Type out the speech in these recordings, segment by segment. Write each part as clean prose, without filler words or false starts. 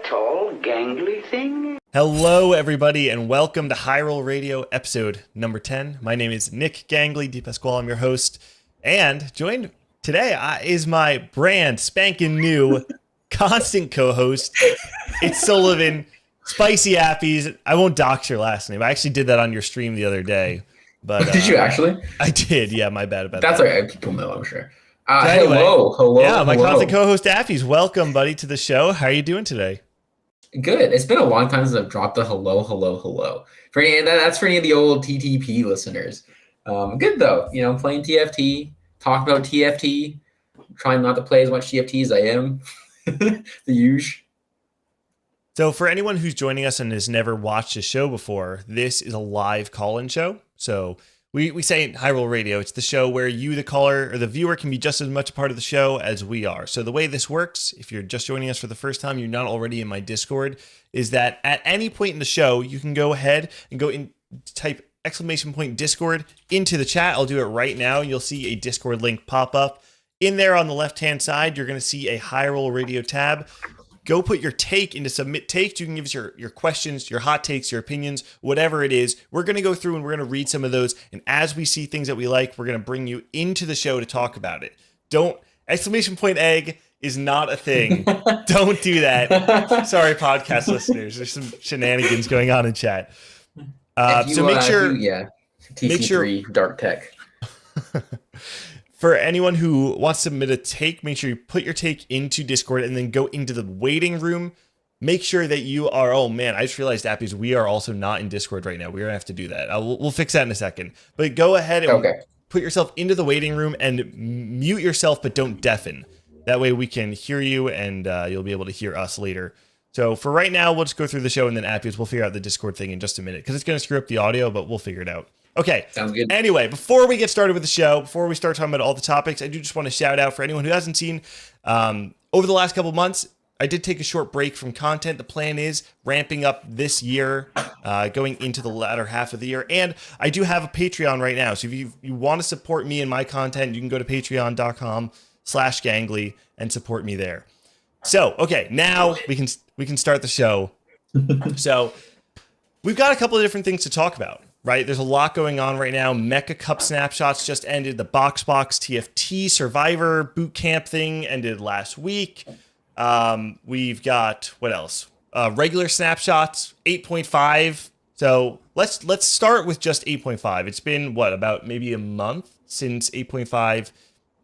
tall, gangly thing? Hello, everybody, and welcome to High Roll Radio, episode number 10. My name is Nick Gangly DePasquale. I'm your host, and joined today is my brand spanking new constant co-host. It's Sullivan, SpicyAppies. I won't dox your last name. I actually did that on your stream the other day. But did you actually? I did. Yeah, my bad about That's that. That's okay. People know, I'm sure. So anyway, hello. Yeah, my constant co-host Appies. Welcome, buddy, to the show. How are you doing today? Good. It's been a long time since I've dropped a hello. For that's for any of the old TTP listeners. Good though. You know, I'm playing TFT. Talk about TFT. Trying not to play as much TFT as I am. The usual. So for anyone who's joining us and has never watched a show before, this is a live call-in show. So we say in High Roll Radio, it's the show where you, the caller, or the viewer can be just as much a part of the show as we are. So the way this works, if you're just joining us for the first time, you're not already in my Discord, is that at any point in the show, you can go ahead and go in, type !Discord into the chat. I'll do it right now. You'll see a Discord link pop up. In there on the left-hand side, you're going to see a High Roll Radio tab. Go put your take into submit takes. You can give us your questions, your hot takes, your opinions, whatever it is. We're going to go through and we're going to read some of those. And as we see things that we like, we're going to bring you into the show to talk about it. !Egg is not a thing. Don't do that. Sorry, podcast listeners. There's some shenanigans going on in chat. So make sure. TC3 dark tech. For anyone who wants to submit a take, make sure you put your take into Discord and then go into the waiting room. Make sure that you are, oh man, I just realized, Appies, we are also not in Discord right now. We're going to have to do that. We'll fix that in a second. But go ahead and put yourself into the waiting room and mute yourself, but don't deafen. That way we can hear you and you'll be able to hear us later. So for right now, we'll just go through the show and then Appies, we'll figure out the Discord thing in just a minute because it's going to screw up the audio, but we'll figure it out. Okay. Sounds good. Anyway, before we get started with the show, before we start talking about all the topics, I do just want to shout out for anyone who hasn't seen, over the last couple months, I did take a short break from content. The plan is ramping up this year, going into the latter half of the year. And I do have a Patreon right now. So if you want to support me and my content, you can go to patreon.com/gangly and support me there. So, okay, now we can start the show. So we've got a couple of different things to talk about. Right, there's a lot going on right now. Mecha Cup Snapshots just ended. The BoxBox TFT Survivor boot camp thing ended last week. We've got, what else? Regular Snapshots 8.5. So let's start with just 8.5. It's been, about maybe a month since 8.5 has come out?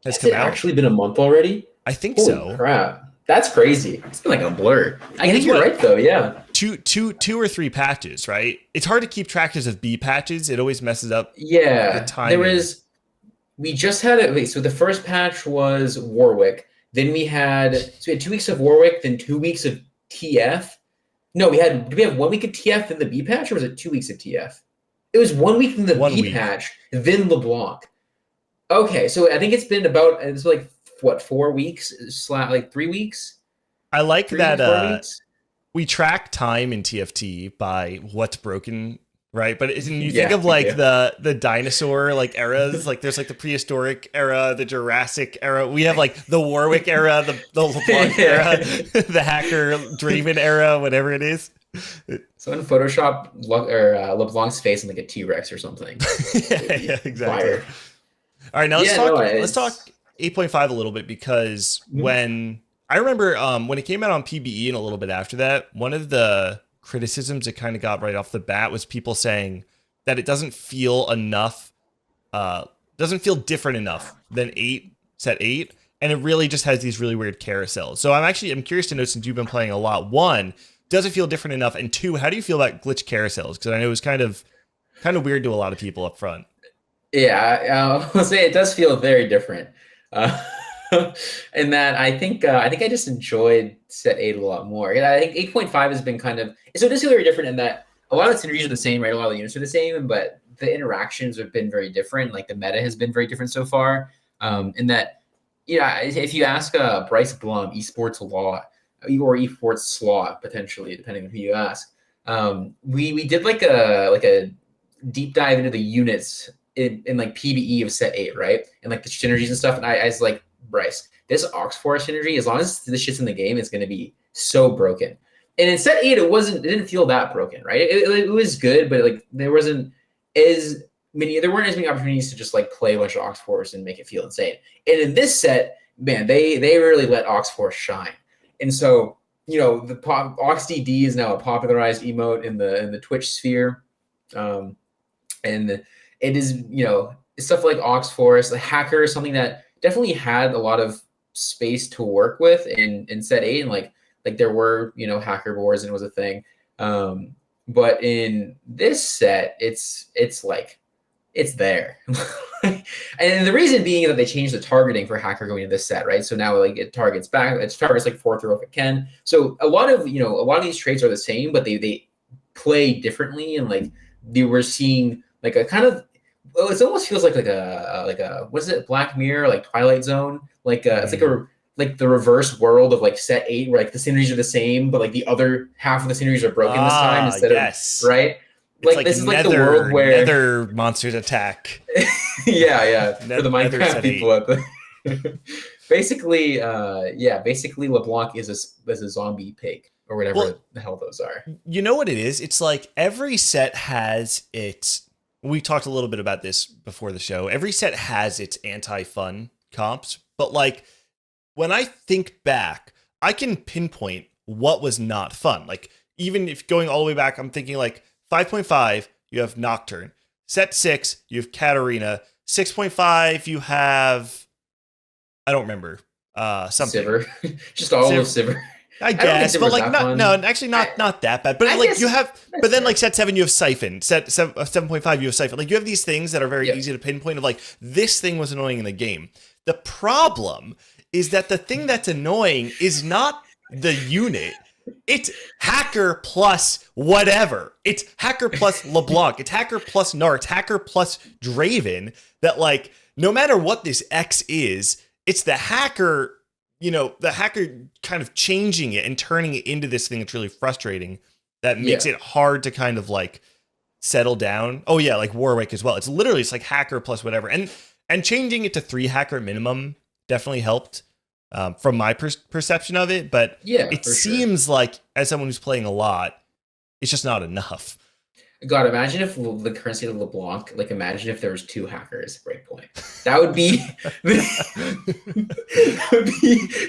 Has it actually been a month already? I think Holy so. Crap. That's crazy. It's been like a blur. I think you're right, though, yeah. Two or three patches, right? It's hard to keep track of B patches. It always messes up. Yeah, the timing. We just had it. Wait, so the first patch was Warwick. Then we had 2 weeks of Warwick, then 2 weeks of TF. No, did we have 1 week of TF in the B patch, or was it 2 weeks of TF? It was 1 week in the B patch, then LeBlanc. Okay, so I think it's been about 4 weeks, 3 weeks. I like that. We track time in TFT by what's broken, right? But you think of the dinosaur eras, there's the prehistoric era, the Jurassic era. We have the Warwick era, the LeBlanc era, the hacker Draven era, whatever it is. Someone Photoshop LeBlanc's face in a T-Rex or something. yeah, exactly. Fire. All right, now let's talk 8.5 a little bit because when I remember when it came out on PBE and a little bit after that, one of the criticisms it kind of got right off the bat was people saying that it doesn't feel different enough than set 8, and it really just has these really weird carousels. So I'm curious to know, since you've been playing a lot, 1, does it feel different enough? And 2, how do you feel about glitch carousels? Because I know it was kind of weird to a lot of people up front. Yeah, I'll say it does feel very different. And that I think I just enjoyed set 8 a lot more. I think 8.5 has been so it does feel very different in that a lot of the synergies are the same, right? A lot of the units are the same, but the interactions have been very different. The meta has been very different so far. In that, if you ask Bryce Blum, esports law, or esports slaw, potentially, depending on who you ask, we did a deep dive into the units in PBE of set 8, right? And the synergies and stuff. And I was like, Bryce, this Oxforce synergy, as long as this shit's in the game, is going to be so broken. And in set 8, it didn't feel that broken, right? It was good, but like there weren't as many opportunities to just like play a bunch of Ox Force and make it feel insane. And in this set, man, they really let Ox Force shine. And so, the Ox DD is now a popularized emote in the Twitch sphere. And it is, stuff like Ox Force, the Hacker is something that definitely had a lot of space to work with in set 8, and like there were, hacker boards and it was a thing. But in this set, it's like, it's there. And the reason being that they changed the targeting for hacker going into this set, right? So now like it targets like 4th row if it can. So a lot of these traits are the same, but they play differently. And like they were seeing like a kind of, it almost feels like a what is it, Black Mirror, like Twilight Zone, like it's like the reverse world of like set 8, where like the synergies are the same, but like the other half of the synergies are broken this time instead of right. Like this is like the world where Nether monsters attack. yeah, for the Minecraft people out there. Basically, LeBlanc is a zombie pig or whatever the hell those are. You know what it is? It's like every set has its. We talked a little bit about this before the show. Every set has its anti-fun comps, but like when I think back, I can pinpoint what was not fun. Like even if going all the way back, I'm thinking like 5.5, you have Nocturne. Set 6, you have Katarina. 6.5, you have, I don't remember, something. Sivir. Just all of Sivir. I guess, but like not that bad. But I like guess, you have, but then like set 7 you have Siphon. Set 7.5 you have Siphon. Like you have these things that are very easy to pinpoint of like this thing was annoying in the game. The problem is that the thing that's annoying is not the unit. It's hacker plus whatever. It's hacker plus LeBlanc. It's hacker plus Gnar. It's hacker plus Draven. That like no matter what this X is, it's the hacker. The hacker kind of changing it and turning it into this thing that's really frustrating. That makes it hard to kind of like settle down. Oh yeah, like Warwick as well. It's literally it's like hacker plus whatever, and changing it to 3 hacker minimum definitely helped. From my perception of it, but it seems like as someone who's playing a lot, it's just not enough. God, imagine if the currency of LeBlanc, like imagine if there was 2 hackers breakpoint. That would be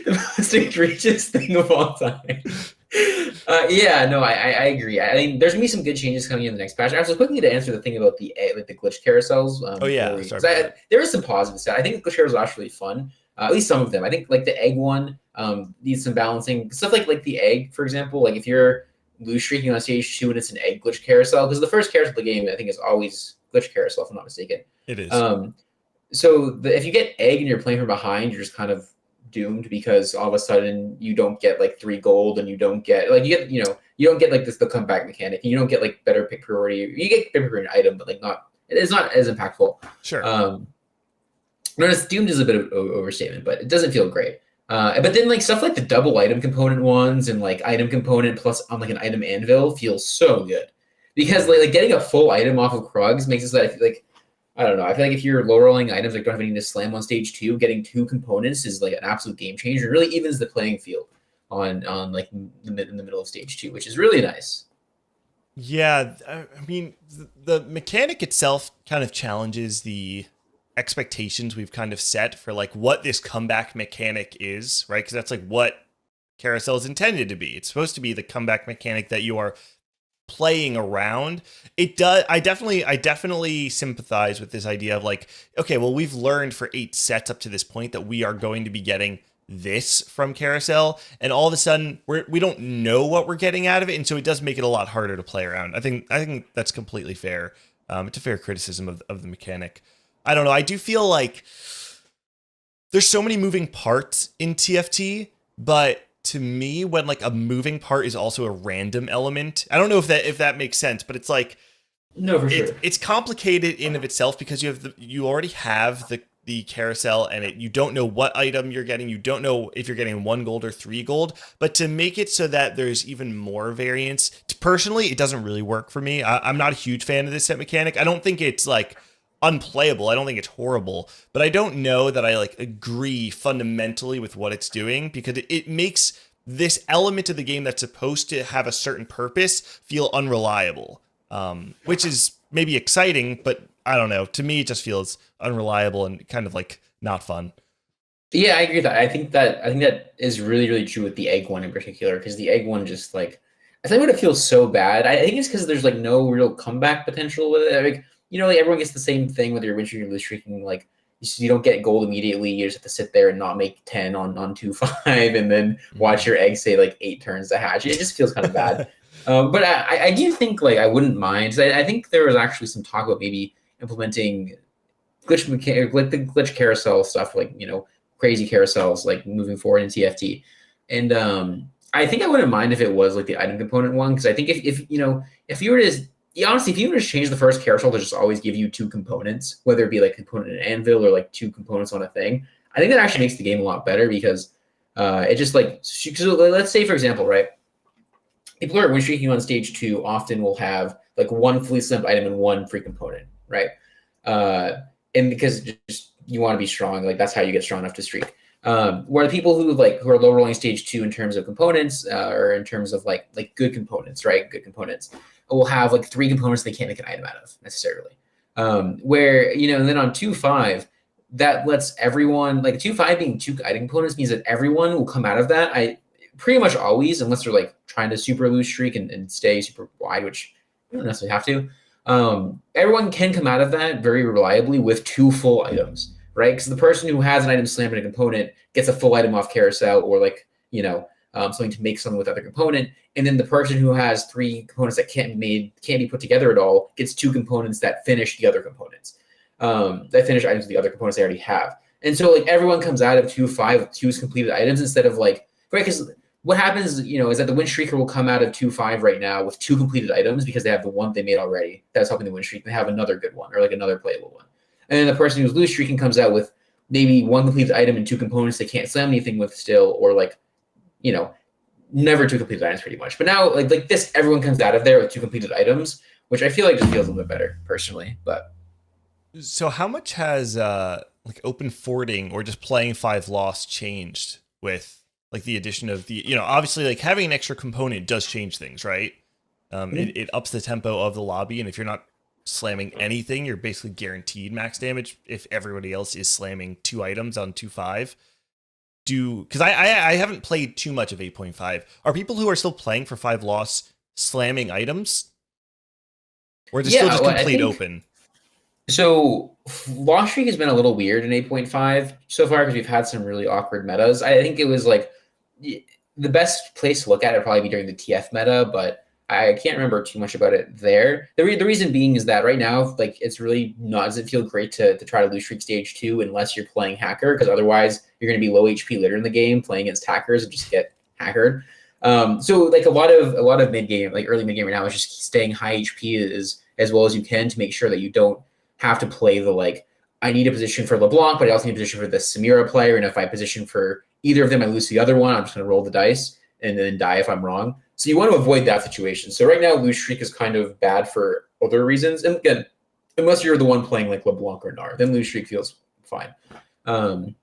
the most egregious thing of all time. I agree. I mean, there's gonna be some good changes coming in the next patch. I was quickly to answer the thing about the glitch carousels. There is some positives. I think the glitch carousels are actually fun. At least some of them. I think like the egg one needs some balancing. Stuff like the egg, for example. Like if you're lose streaking on stage 2 and it's an egg glitch carousel, because the first carousel of the game I think is always glitch carousel if I'm not mistaken. It is. So if you get egg and you're playing from behind, you're just kind of doomed because all of a sudden you don't get like 3 gold and you don't get like you don't get like the comeback mechanic. And you don't get like better pick priority. You get better priority item, but like it's not as impactful. Sure. Notice doomed is a bit of overstatement, but it doesn't feel great. But then like stuff like the double item component ones and like item component plus on like an item anvil feels so good because like getting a full item off of Krugs makes it so that I don't know. I feel like if you're low rolling items like don't have anything to slam on stage 2, getting 2 components is like an absolute game changer. It really evens the playing field on like in the middle of stage 2, which is really nice. Yeah, I mean the mechanic itself kind of challenges the expectations we've kind of set for like what this comeback mechanic is, right? Because that's like what Carousel is intended to be. It's supposed to be the comeback mechanic that you are playing around. It does. I definitely sympathize with this idea of like, okay, well, we've learned for 8 sets up to this point that we are going to be getting this from Carousel, and all of a sudden we don't know what we're getting out of it, and so it does make it a lot harder to play around. I think that's completely fair. It's a fair criticism of the mechanic. I don't know. I do feel like there's so many moving parts in TFT, but to me, when like a moving part is also a random element, I don't know if that makes sense, but it's like no, for sure. It's complicated in of itself because you already have the carousel and you don't know what item you're getting. You don't know if you're getting 1 gold or 3 gold, but to make it so that there's even more variance, personally, it doesn't really work for me. I'm not a huge fan of this set mechanic. I don't think it's like unplayable. I don't think it's horrible, but I don't know that I like agree fundamentally with what it's doing because it makes this element of the game that's supposed to have a certain purpose feel unreliable, which is maybe exciting, but I don't know. To me, it just feels unreliable and kind of like not fun. Yeah, I agree with that. I think that is really, really true with the egg one in particular, because the egg one just like I think it feels so bad. I think it's because there's like no real comeback potential with it. Like, like everyone gets the same thing whether you're win streaking or lose streaking. Like you don't get gold immediately. You just have to sit there and not make 10 on 2-5 and then watch your egg say like 8 turns to hatch. It just feels kind of bad. But I do think like I wouldn't mind. I think there was actually some talk about maybe implementing the glitch carousel stuff, like crazy carousels, like moving forward in TFT. And I think I wouldn't mind if it was like the item component one, because I think if you were to honestly, if you were to change the first carousel to just always give you 2 components, whether it be like component and anvil or like 2 components on a thing, I think that actually makes the game a lot better, because it just like, so let's say for example, right, people who are win streaking on stage 2 often will have like 1 fully slammed item and 1 free component, right? And because just you want to be strong, like that's how you get strong enough to streak. Where the people who are low rolling stage 2 in terms of components, or in terms of like good components, right? Good components will have like 3 components they can't make an item out of necessarily. Where and then on 2-5, that lets everyone, like 2-5 being 2 item components means that everyone will come out of that. I pretty much always, unless they're like trying to super lose streak and stay super wide, which you don't necessarily have to. Everyone can come out of that very reliably with 2 full items, right? Because the person who has an item slammed in a component gets a full item off carousel, or like something to make something with other component, and then the person who has 3 components that can't be put together at all gets 2 components that finish the other components, that finish items with the other components they already have. And so like everyone comes out of 2-5 with 2 completed items instead of like, right? Because what happens, is that the win streaker will come out of 2-5 right now with 2 completed items because they have the one they made already that's helping the win streak. They have another good one, or like another playable one. And then the person who's lose streaking comes out with maybe 1 completed item and 2 components they can't slam anything with still, or like, never 2 completed items pretty much. But now like this, everyone comes out of there with 2 completed items, which I feel like just feels a little bit better personally. But so how much has like open forwarding or just playing 5 loss changed with like the addition of the, obviously like having an extra component does change things, right? It ups the tempo of the lobby, and if you're not slamming anything, you're basically guaranteed max damage if everybody else is slamming 2 items on 2-5. Because I haven't played too much of 8.5. Are people who are still playing for 5 loss slamming items? Or is it still just complete open? So loss streak has been a little weird in 8.5 so far, because we've had some really awkward metas. I think it was like the best place to look at it would probably be during the TF meta, but I can't remember too much about it there. The reason being is that right now, like, it's really not, doesn't feel great to try to lose streak stage 2 unless you're playing hacker, because otherwise you're going to be low HP later in the game playing against hackers and just get hackered. So like a lot of mid game, like early mid game right now, is just staying high HP as well as you can to make sure that you don't have to play the like, I need a position for LeBlanc, but I also need a position for the Samira player, and if I position for either of them, I lose the other one. I'm just going to roll the dice and then die if I'm wrong. So you want to avoid that situation. So right now, lose streak is kind of bad for other reasons. And again, unless you're the one playing like LeBlanc or Gnar, then lose streak feels fine. So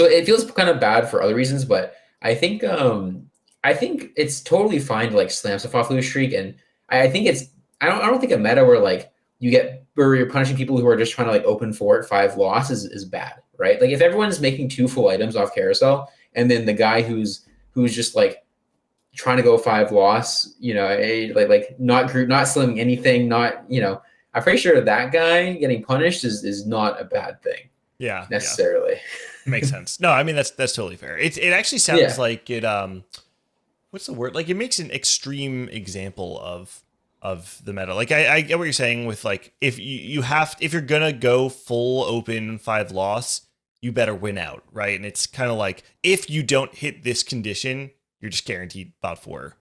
it feels kind of bad for other reasons, but I think it's totally fine to like slam stuff off lose streak. And I think I don't think a meta where like where you're punishing people who are just trying to like open forward 5 loss is bad, right? Like if everyone is making 2 full items off carousel, and then the guy who's just like trying to go 5 loss, like not slamming anything, I'm pretty sure that guy getting punished is not a bad thing. Yeah, necessarily. Yeah. Makes sense. No, I mean that's totally fair. It actually sounds like it. What's the word? Like it makes an extreme example of the meta. Like I get what you're saying with like if you're gonna go full open 5 loss, you better win out, right? And it's kind of like if you don't hit this condition, you're just guaranteed bot 4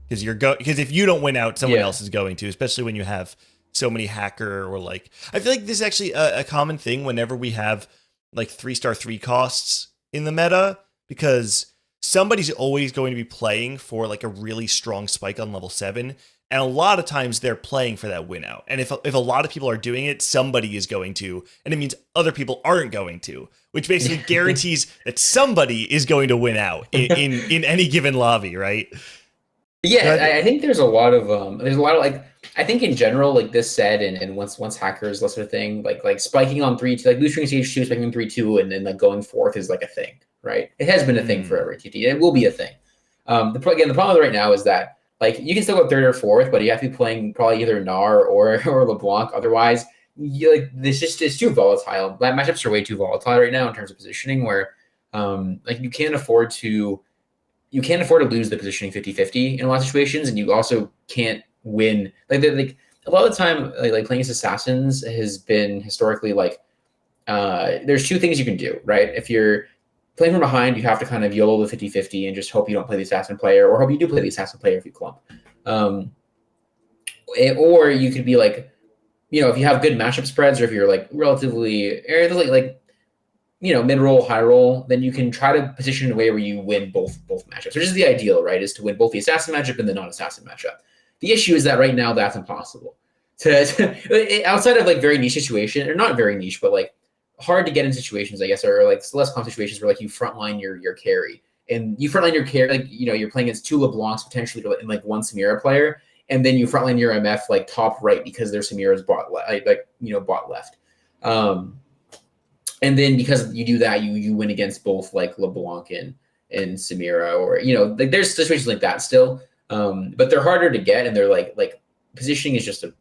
because because if you don't win out, someone else is going to, especially when you have so many hacker or like I feel like this is actually a common thing whenever we have like 3-star 3 costs in the meta, because somebody's always going to be playing for like a really strong spike on level 7. And a lot of times they're playing for that win out. And if a lot of people are doing it, somebody is going to, and it means other people aren't going to, which basically guarantees that somebody is going to win out in any given lobby, right? Yeah, I think there's a lot of like, I think in general, like this said, and once hackers, that sort of thing, like spiking on 3-2, like losing stage 2, spiking on 3-2, and then like going fourth is like a thing, right? It has been a thing forever, TFT. It will be a thing. The problem right now is that like you can still go third or fourth, but you have to be playing probably either Gnar or LeBlanc. Otherwise, it's too volatile. Matchups are way too volatile right now in terms of positioning, where like you can't afford to lose the positioning 50-50 in a lot of situations, and you also can't win. Like a lot of the time, like playing as assassins has been historically like there's two things you can do, right? If you're playing from behind, you have to kind of YOLO the 50-50 and just hope you don't play the assassin player, or hope you do play the assassin player if you clump. Or you could be like, if you have good matchup spreads, or if you're like relatively mid-roll, high-roll, then you can try to position in a way where you win both matchups, which is the ideal, right? Is to win both the assassin matchup and the non-assassin matchup. The issue is that right now that's impossible. Outside of like very niche situation, or not very niche, but like hard to get in situations, I guess, or like less common situations where like you frontline your carry, and you frontline your carry, like you're playing against 2 LeBlancs potentially and like 1 Samira player, and then you frontline your MF like top right because their Samira's bot left. And then because you do that, you win against both like LeBlanc and Samira, or like there's situations like that still, but they're harder to get, and they're like positioning is just a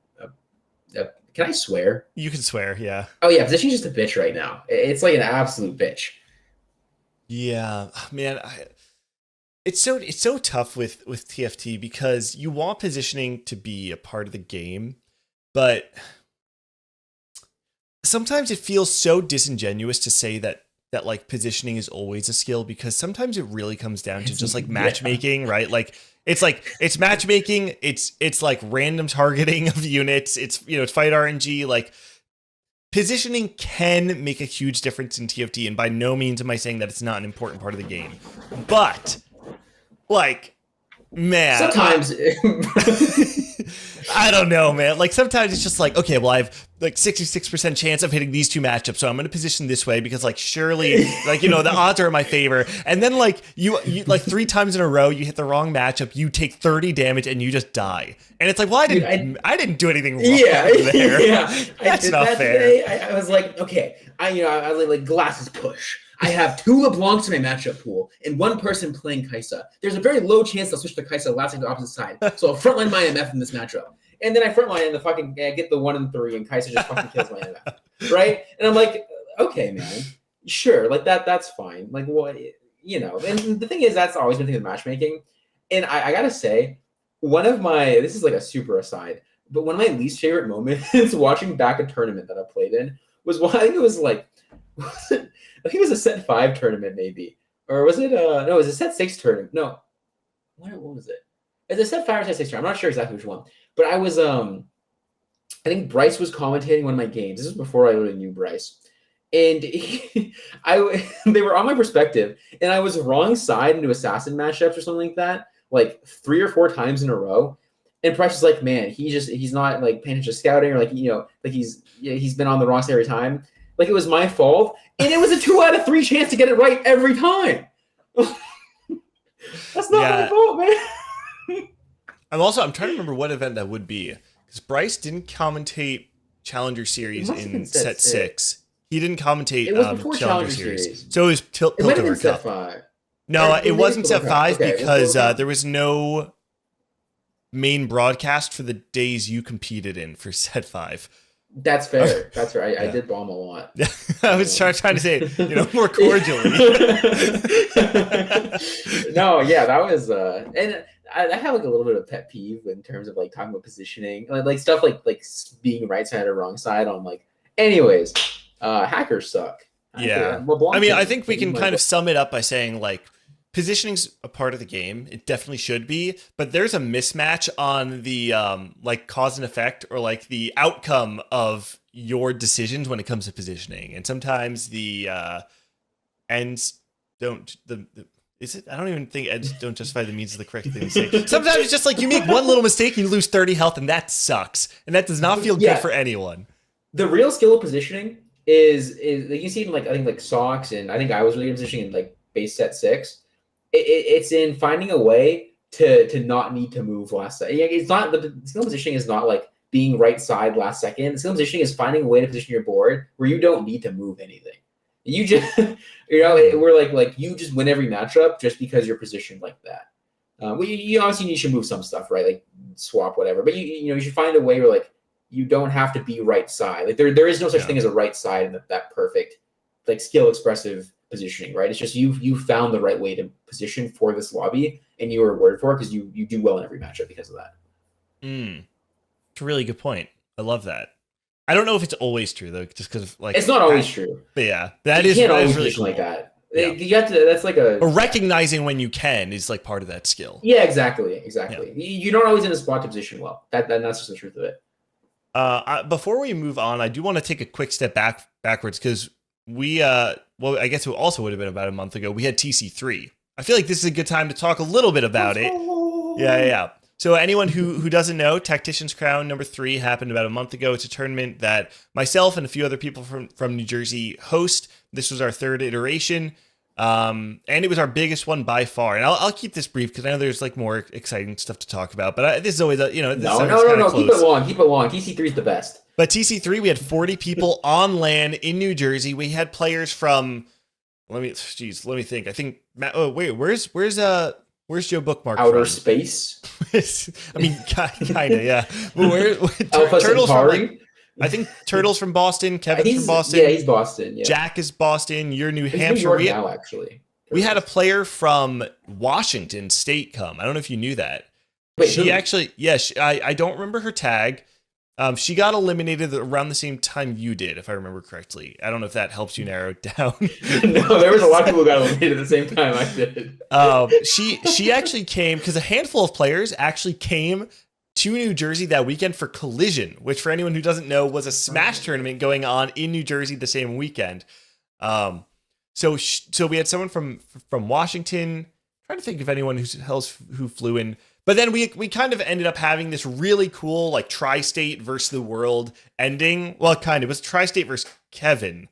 can I swear? You can swear, yeah. Oh yeah, positioning is just a bitch right now. It's like an absolute bitch. Yeah, man, it's so tough with TFT because you want positioning to be a part of the game, but sometimes it feels so disingenuous to say that like positioning is always a skill, because sometimes it really comes down to just like matchmaking, right? Like it's matchmaking, it's like random targeting of units, it's fight RNG. Like positioning can make a huge difference in TFT, and by no means am I saying that it's not an important part of the game, but like, man, sometimes I don't know, man. Like sometimes it's just like, okay, well, I have like 66% chance of hitting these 2 matchups, so I'm going to position this way because like surely like the odds are in my favor. And then like you like 3 times in a row you hit the wrong matchup, you take 30 damage and you just die. And it's like, well, I didn't do anything wrong there. Yeah, That's not fair. Today, I was like, okay, I was like glasses push. I have 2 LeBlancs in my matchup pool and 1 person playing Kai'Sa. There's a very low chance they'll switch to Kai'Sa last to the opposite side. So I'll frontline my MF in this matchup. And then I frontline and I get the 1 and 3, and Kai'Sa just fucking kills my MF. Right? And I'm like, okay, man. Sure, like that's fine. Like what and the thing is, that's always been the thing with matchmaking. And I gotta say, this is like a super aside, but one of my least favorite moments watching back a tournament that I played in was I think it was like I think it was a set 5 tournament maybe. Or was it no, it was a set 6 tournament. No. What was it? It's a set 5 or set 6 tournament. I'm not sure exactly which one. But I was I think Bryce was commentating one of my games. This was before I really knew Bryce. And they were on my perspective, and I was wrong side into assassin matchups or something like that, like 3 or 4 times in a row. And Bryce was like, man, he's not like paying attention to scouting, or like like he's been on the wrong side every time. Like it was my fault, and it was a 2 out of 3 chance to get it right every time. That's not my fault, man. I'm trying to remember what event that would be, because Bryce didn't commentate Challenger Series in set 6. He didn't commentate Challenger Series. So it was Piltover Cup. 5. No, it wasn't set 5 because there was no main broadcast for the days you competed in for set 5. That's fair. That's right. I did bomb a lot. I was trying to say it, more cordially. No, yeah, that was and I have like a little bit of pet peeve in terms of like talking about positioning, like stuff like being right side or wrong side on like. Anyways, hackers suck. Yeah, I mean, I think we can kind of sum it up by saying like positioning's a part of the game. It definitely should be, but there's a mismatch on the like cause and effect, or like the outcome of your decisions when it comes to positioning. And sometimes the ends don't Is it? I don't even think ends don't justify the means of the correct thing to say. Sometimes it's just like you make one little mistake, you lose 30 health, and that sucks. And that does not feel good for anyone. The real skill of positioning is like you see in like I think like socks, and I think I was really positioning in like base set 6. It's in finding a way to not need to move last second. It's not the skill positioning is not like being right side last second. Skill positioning is finding a way to position your board where you don't need to move anything. You just, we're like you just win every matchup just because you're positioned like that. Well, you obviously you should move some stuff, right? Like swap whatever, but you should find a way where like you don't have to be right side. Like there is no such thing as a right side in that perfect like skill expressive positioning, right? It's just you found the right way to position for this lobby, and you were rewarded for it because you do well in every matchup because of that. It's a really good point. I love that. I don't know if it's always true though, just because like it's not always true. But yeah, you can't always really cool. Like that. Yeah. You have to. That's like a. Or recognizing when you can is like part of that skill. Yeah, exactly. Yeah. You're not always in a spot to position well. That's just the truth of it. Before we move on, I do want to take a quick step backwards because we well, I guess it also would have been about a month ago. We had TC3. I feel like this is a good time to talk a little bit about it. Yeah. So anyone who doesn't know, Tactician's Crown number 3 happened about a month ago. It's a tournament that myself and a few other people from New Jersey host. This was our 3rd iteration, and it was our biggest one by far. And I'll keep this brief because I know there's like more exciting stuff to talk about. But this is always no. Keep it long. TC3 is the best. But TC3, we had 40 people on LAN in New Jersey. We had players from. Let me think. I think. Where's Joe Bookmark? Outer space. I mean, kind of, yeah. Turtles from, I think Turtles from Boston. Kevin's from Boston. Yeah, he's Boston. Yeah. Jack is Boston. You're New Hampshire. New York now, actually. We had a player from Washington State come. I don't know if you knew that. Wait, she actually, I don't remember her tag. She got eliminated around the same time you did, if I remember correctly. I don't know if that helps you narrow it down. No, there was a lot of people who got eliminated at the same time I did. She actually came because a handful of players actually came to New Jersey that weekend for Collision, which for anyone who doesn't know was a Smash tournament going on in New Jersey the same weekend. So we had someone from Washington. I'm trying to think of anyone who flew in. But then we kind of ended up having this really cool like tri-state versus the world ending. Well, it was tri-state versus Kevin,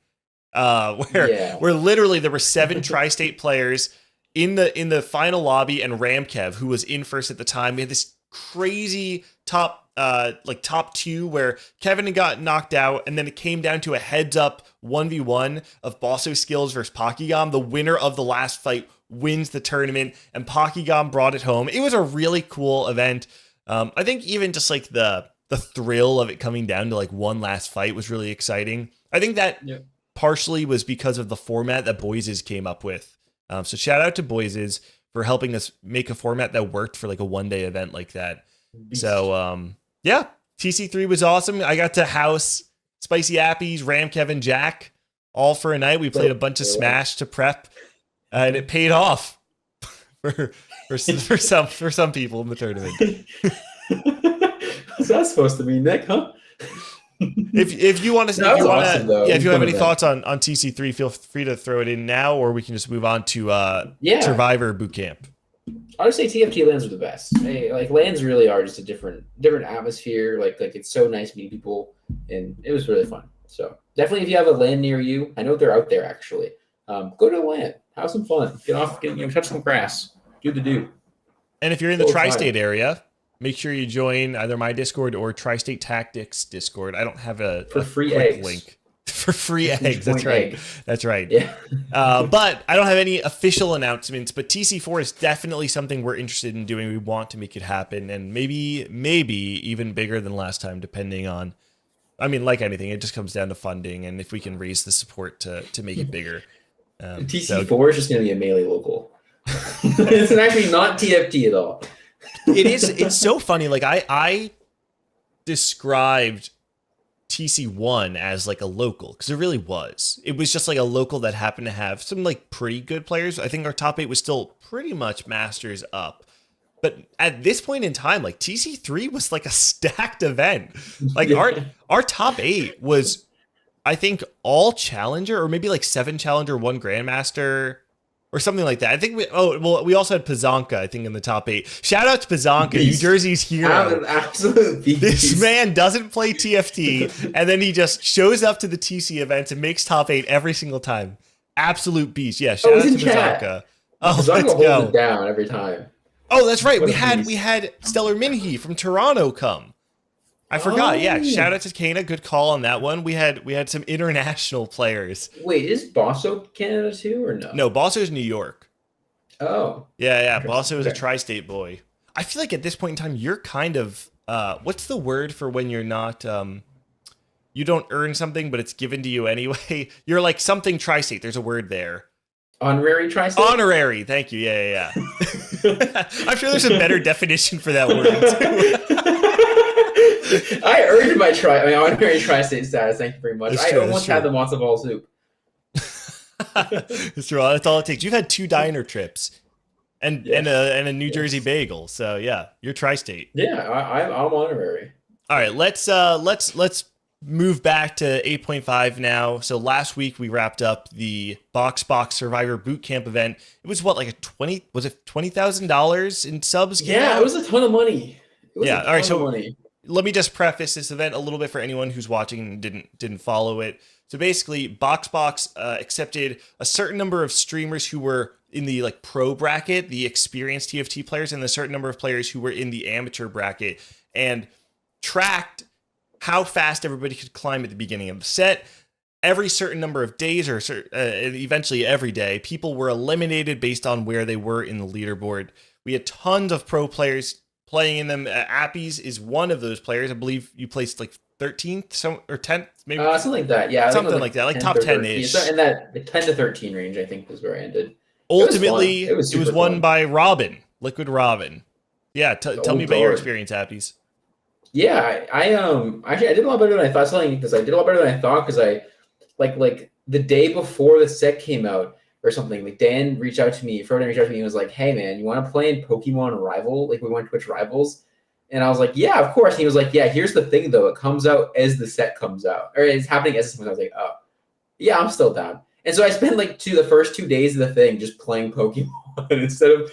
where literally there were 7 tri-state players in the final lobby, and Ramkev, who was in first at the time. We had this crazy top 2 where Kevin had got knocked out, and then it came down to a heads up 1v1 of Bosso Skills versus Pokygom. The winner of the last fight wins the tournament, and Pokygom brought it home. It was a really cool event. I think even just like the thrill of it coming down to like one last fight was really exciting. I think that partially was because of the format that Boyses came up with. So shout out to Boyses for helping us make a format that worked for like a one-day event like that. So TC3 was awesome. I got to house SpicyAppies, Ramkev, and Jack all for a night. We played a bunch of Smash to prep. And it paid off for some people in the tournament. What's that supposed to mean, Nick? Huh? If you want to, if you have any thoughts on TC3, feel free to throw it in now, or we can just move on to Survivor Bootcamp. I would say TFT lands are the best. Hey, like lands really are just a different atmosphere. Like it's so nice meeting people, and it was really fun. So definitely, if you have a LAN near you, I know they're out there actually. Go to the LAN, have some fun, touch some grass, do the do. And if you're in the tri-state area, make sure you join either my Discord or Tri-State Tactics Discord. I don't have a free eggs link for free eggs. That's right. That's right. Yeah. But I don't have any official announcements. But TC4 is definitely something we're interested in doing. We want to make it happen, and maybe even bigger than last time, depending on. I mean, like anything, it just comes down to funding, and if we can raise the support to make it bigger. TC4 is just going to be a melee local. It's actually not TFT at all. It is. It's so funny. Like I described TC1 as like a local because it really was. It was just like a local that happened to have some like pretty good players. I think our top 8 was still pretty much masters up. But at this point in time, like TC3 was like a stacked event. Like our top 8 was, I think, all challenger, or maybe like 7 challenger, 1 grandmaster, or something like that. I think we also had Pazanka, I think, in the top 8. Shout out to Pazanka, New Jersey's hero. An absolute beast. This man doesn't play TFT, and then he just shows up to the TC events and makes top 8 every single time. Absolute beast. Yeah, shout out to Pazanka. Oh, Pazanka let's holds go. it down every time. Oh, that's right. What We had Stellar Minhee from Toronto come. I forgot. Yeah, shout out to Kana. Good call on that one. We had some international players. Wait, is Bosso Canada too or no? No, Bosso's New York. Oh. Yeah. Bosso is a tri-state boy. I feel like at this point in time, you're kind of what's the word for when you're not you don't earn something, but it's given to you anyway. You're like something tri-state. There's a word there. Honorary tri-state? Honorary. Thank you. Yeah. I'm sure there's a better definition for that word. I earned my honorary tri-state status. Thank you very much. That's I true, almost had the matzo ball soup. That's true. That's all it takes. You've had 2 diner trips and a New Jersey bagel. So yeah, you're tri-state. Yeah, I'm honorary. All right, let's move back to 8.5 now. So last week we wrapped up the BoxBox Survivor Bootcamp event. It was what, like $20,000 in subs? Yeah, it was a ton of money. All right, so let me just preface this event a little bit for anyone who's watching and didn't follow it. So basically, BoxBox accepted a certain number of streamers who were in the like pro bracket, the experienced TFT players, and a certain number of players who were in the amateur bracket, and tracked how fast everybody could climb at the beginning of the set. Every certain number of days, or eventually every day, people were eliminated based on where they were in the leaderboard. We had tons of pro players playing in them. Appies is one of those players. I believe you placed like 13th or 10th, maybe something like that. Yeah, something like that, like top 10-ish. In that 10 to 13 range, I think was where I ended. Ultimately, it was won fun. by Robin, Liquid Robin. Yeah, tell me about your experience, Appies. Yeah, I actually I did a lot better than I thought. I did a lot better than I thought because I like the day before the set came out or something. Like Frodan reached out to me and was like, "Hey man, you want to play in Pokemon Rival? Like we want Twitch Rivals." And I was like, "Yeah, of course." And he was like, "Yeah, here's the thing though. It comes out as the set comes out, or it's happening as the set comes out." I was like, "Oh, yeah, I'm still down." And so I spent like the first 2 days of the thing just playing Pokemon instead of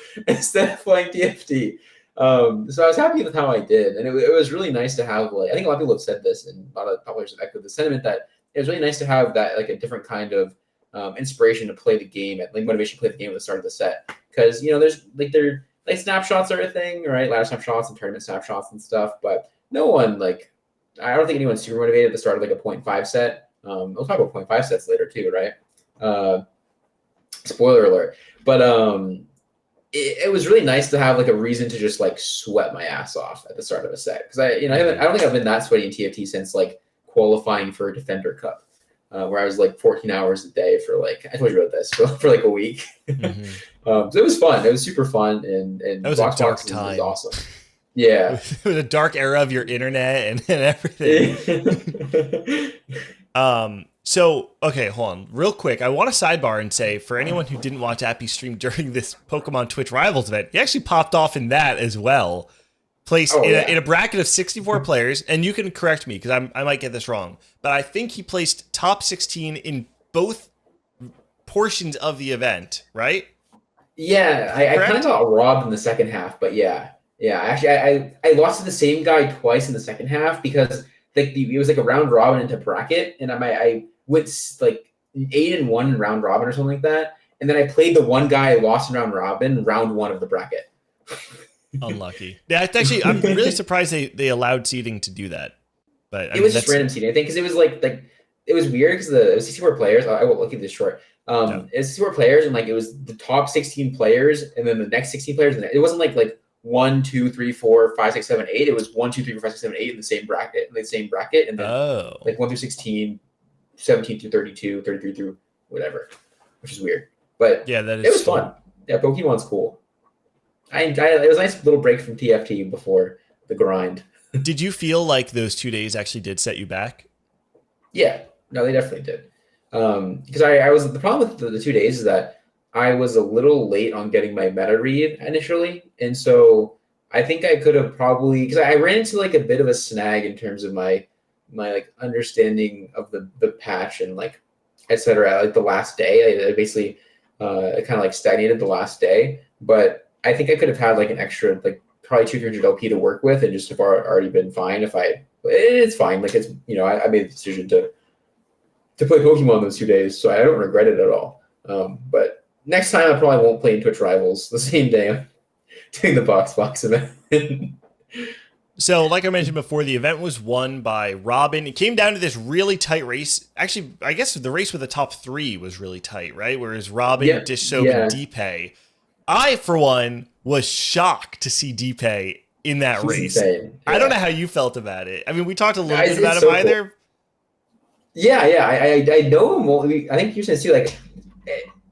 playing TFT. So I was happy with how I did, and it was really nice to have I think a lot of people have said this, and a lot of publishers have echoed the sentiment that it was really nice to have that like a different kind of inspiration to play the game, motivation to play the game at the start of the set, because there's snapshots are a thing, right? Ladder snapshots and tournament snapshots and stuff, but no one I don't think anyone's super motivated at the start of like a 0.5 set. We'll talk about 0.5 sets later too, right? Spoiler alert, but it was really nice to have like a reason to just like sweat my ass off at the start of a set, because I don't think I've been that sweaty in TFT since like qualifying for a Defender Cup, where I was like 14 hours a day for I told you about this for like a week. Mm-hmm. So it was fun. It was super fun, and that was a dark time. Was awesome. Yeah, it was a dark era of your internet and everything. So, okay, hold on. Real quick, I want to sidebar and say, for anyone who didn't watch Appy stream during this Pokemon Twitch Rivals event, he actually popped off in that as well. Placed in a bracket of 64 players, and you can correct me because I might get this wrong, but I think he placed top 16 in both portions of the event, right? Yeah, I kind of got robbed in the second half, but yeah. Actually, I lost to the same guy twice in the second half because it was like a round robin into bracket, and I went like 8-1 in round robin or something like that, and then I played the one guy I lost in round robin, round 1 of the bracket. Unlucky. Yeah, it's actually, I'm really surprised they allowed seeding to do that. But it was just random seeding, I think, because it was like it was weird because it was 64 players. I will keep this short. It was 64 players, and it was the top 16 players, and then the next 16 players. And it wasn't like 1, 2, 3, 4, 5, 6, 7, 8. It was 1, 2, 3, 4, 5, 6, 7, 8 in the same bracket, and then 1 through 16, 17 through 32, 33 through whatever, which is weird. But yeah, it was fun. Yeah, Pokemon's cool. It was a nice little break from TFT before the grind. Did you feel like those 2 days actually did set you back? Yeah, no, they definitely did. Because I was the problem with the 2 days is that I was a little late on getting my meta read initially, and so I think I could have probably, because I ran into a bit of a snag in terms of my understanding of the patch and etc. The last day, I basically It kind of like stagnated the last day, but I think I could have had like an extra like probably 200 LP to work with, and just have already been fine if I. It's fine. Like it's I made the decision to play Pokemon those 2 days, so I don't regret it at all. But next time I probably won't play in Twitch Rivals the same day I'm doing the BoxBox event. So, like I mentioned before, the event was won by Robin. It came down to this really tight race. Actually, I guess the race with the top 3 was really tight, right? Whereas Robin, Dish Soap, and Deepay. I, for one, was shocked to see Deepay in that race. Insane. Yeah. I don't know how you felt about it. I mean, we talked a little bit about him so either. Cool. Yeah. I know him. Well, I think you're going to see, like,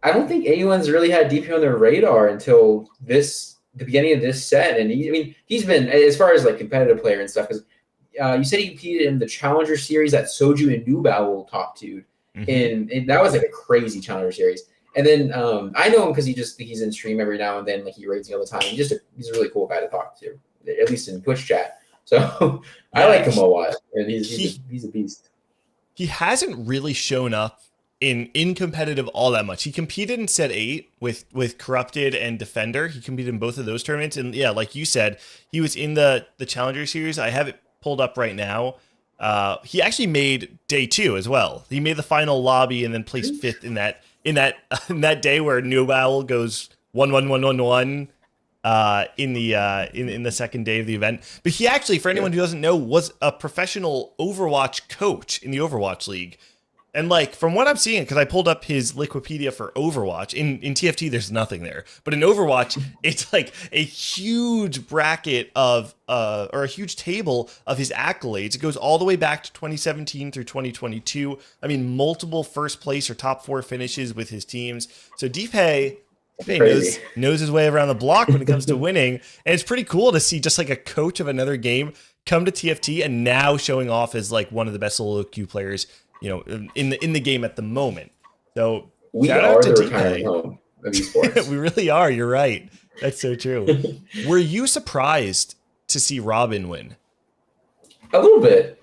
I don't think anyone's really had Deepay on their radar until the beginning of this set. And he's been, as far as like competitive player and stuff, because you said he competed in the Challenger Series that Soju and Nubao top two. And that was like a crazy Challenger Series. And then I know him because he's in stream every now and then, like he raids me all the time. He's a really cool guy to talk to, at least in Twitch chat. So I like him a lot, and he's a beast. He hasn't really shown up in competitive all that much. He competed in set 8 with Corrupted and Defender. He competed in both of those tournaments, and yeah, like you said, he was in the Challenger Series. I have it pulled up right now. He actually made day 2 as well. He made the final lobby and then placed 5th in that day where Nubao goes 1-1-1-1-1 in the second day of the event. But he actually, for anyone who doesn't know, was a professional Overwatch coach in the Overwatch League. And like from what I'm seeing, because I pulled up his Wikipedia for Overwatch, in TFT there's nothing there, but in Overwatch it's like a huge bracket of or a huge table of his accolades. It goes all the way back to 2017 through 2022. I mean, multiple first place or top 4 finishes with his teams. So Deepay knows his way around the block when it comes to winning, and it's pretty cool to see just like a coach of another game come to TFT and now showing off as like one of the best solo queue players, you know, in the game at the moment. So we are the retiring home of esports. We really are. You're right. That's so true. Were you surprised to see Robin win? A little bit.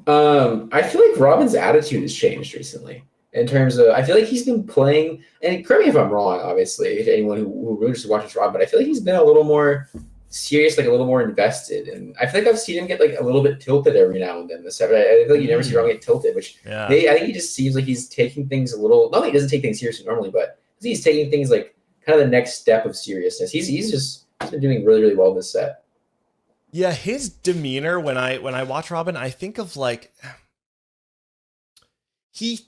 I feel like Robin's attitude has changed recently. In terms of, I feel like he's been playing, and correct me if I'm wrong, obviously, to anyone who really just watches Robin, but I feel like he's been a little more serious, like a little more invested. And I feel like I've seen him get like a little bit tilted every now and then. I feel like you never see Robin get tilted, which I think he just seems like he's taking things a little, not that he doesn't take things seriously normally, but he's taking things like kind of the next step of seriousness. He's been doing really, really well this set. Yeah, his demeanor when I watch Robin, I think of like he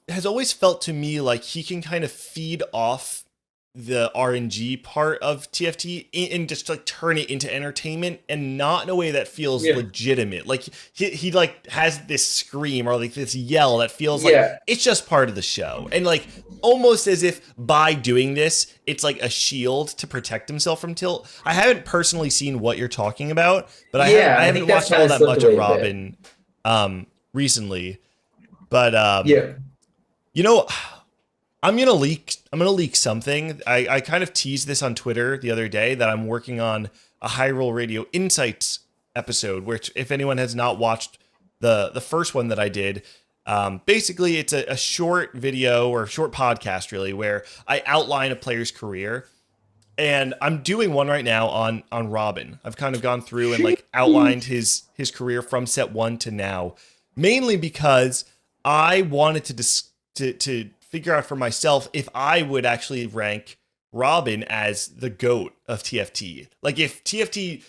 has always felt to me like he can kind of feed off the RNG part of TFT and just like turn it into entertainment, and not in a way that feels legitimate. Like he like has this scream or like this yell that feels like it's just part of the show, and like almost as if by doing this it's like a shield to protect himself from tilt. I haven't personally seen what you're talking about, but I haven't watched all that much of Robin recently. But you know, I'm gonna leak something. I kind of teased this on Twitter the other day that I'm working on a Hyrule Radio Insights episode, which if anyone has not watched the first one that I did, basically it's a short video or short podcast really where I outline a player's career. And I'm doing one right now on Robin. I've kind of gone through and like outlined his career from set 1 to now, mainly because I wanted to figure out for myself if I would actually rank Robin as the GOAT of TFT. Like if TFT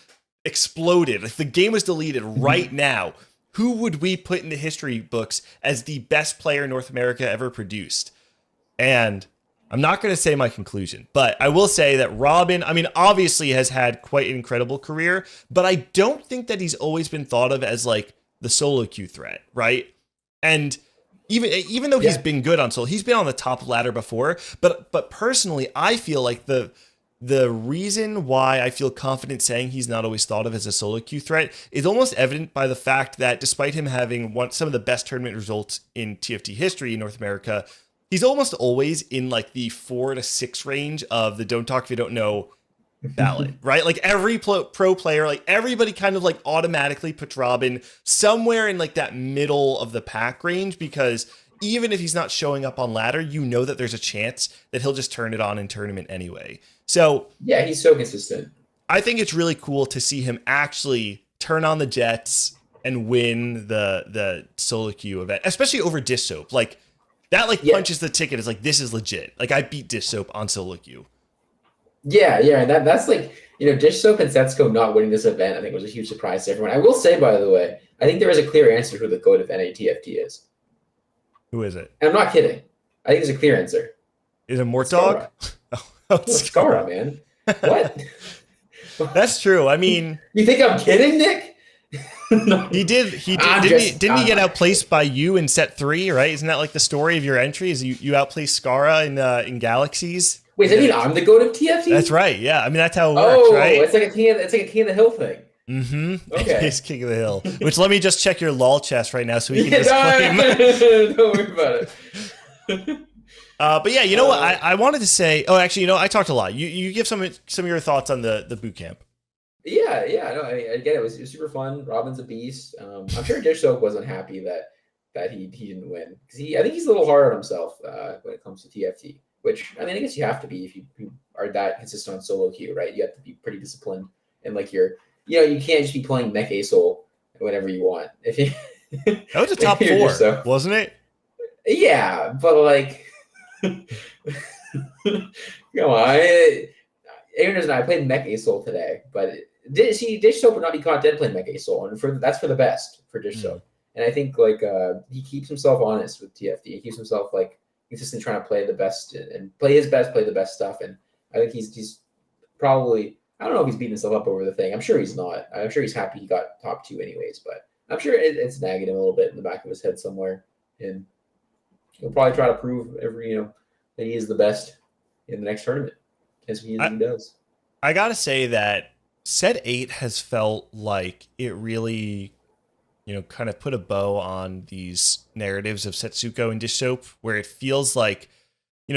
exploded, if the game was deleted right now, who would we put in the history books as the best player North America ever produced? And I'm not going to say my conclusion, but I will say that Robin, I mean, obviously has had quite an incredible career, but I don't think that he's always been thought of as like the solo queue threat, right? And even though he's been good on solo, he's been on the top ladder before. But personally, I feel like the reason why I feel confident saying he's not always thought of as a solo queue threat is almost evident by the fact that despite him having some of the best tournament results in TFT history in North America, he's almost always in like the 4 to 6 range of the don't talk if you don't know ballot, right? Like every pro player, like everybody kind of like automatically puts Robin somewhere in like that middle of the pack range because even if he's not showing up on ladder, you know that there's a chance that he'll just turn it on in tournament anyway. So yeah, he's so consistent. I think it's really cool to see him actually turn on the Jets and win the solo queue event, especially over Dish Soap. Like that, punches the ticket. It's like, this is legit. Like I beat Dish Soap on solo queue. Yeah. That's like, Dish Soap and Setsuko not winning this event, I think was a huge surprise to everyone. I will say, by the way, I think there is a clear answer who the GOAT of NATFT is. Who is it? And I'm not kidding. I think there's a clear answer. Is it Mortdog? Scara, man. What? That's true. I mean, you think I'm kidding, Nick? No. He did. Didn't he get outplaced by you in set 3? Right? Isn't that like the story of your entry? Is you outplaced Scara in Galaxies? Wait, does that mean I'm the GOAT of TFT? That's right. Yeah. I mean, that's how it works, right? It's like a king of the hill thing. Mm-hmm. Okay. He's king of the hill. Which let me just check your lol chest right now so we can just claim. Don't worry about it. But yeah, you know what? I wanted to say. Oh, actually, I talked a lot. You give some of your thoughts on the boot camp. Yeah. No, I get it. It was super fun. Robin's a beast. I'm sure Dish Soap wasn't happy that he didn't win because I think he's a little hard on himself when it comes to TFT. Which I guess you have to be if you are that consistent on solo queue, right? You have to be pretty disciplined and you can't just be playing Mech Asol whenever you want. If you that was a top 4, wasn't it? Yeah, but come on. Aaron and I played Mech Asol today, but Dish Soap would not be caught dead playing Mech Asol, and that's for the best for Dish Soap. And I think he keeps himself honest with TFT. He keeps himself consistent trying to play the best and play his best, play the best stuff. And I think he's probably, I don't know if he's beating himself up over the thing. I'm sure he's not. I'm sure he's happy he got top 2 anyways, but I'm sure it's nagging him a little bit in the back of his head somewhere. And he'll probably try to prove that he is the best in the next tournament as he does. I got to say that set 8 has felt like it really, kind of put a bow on these narratives of Setsuko and Dish Soap, where it feels like,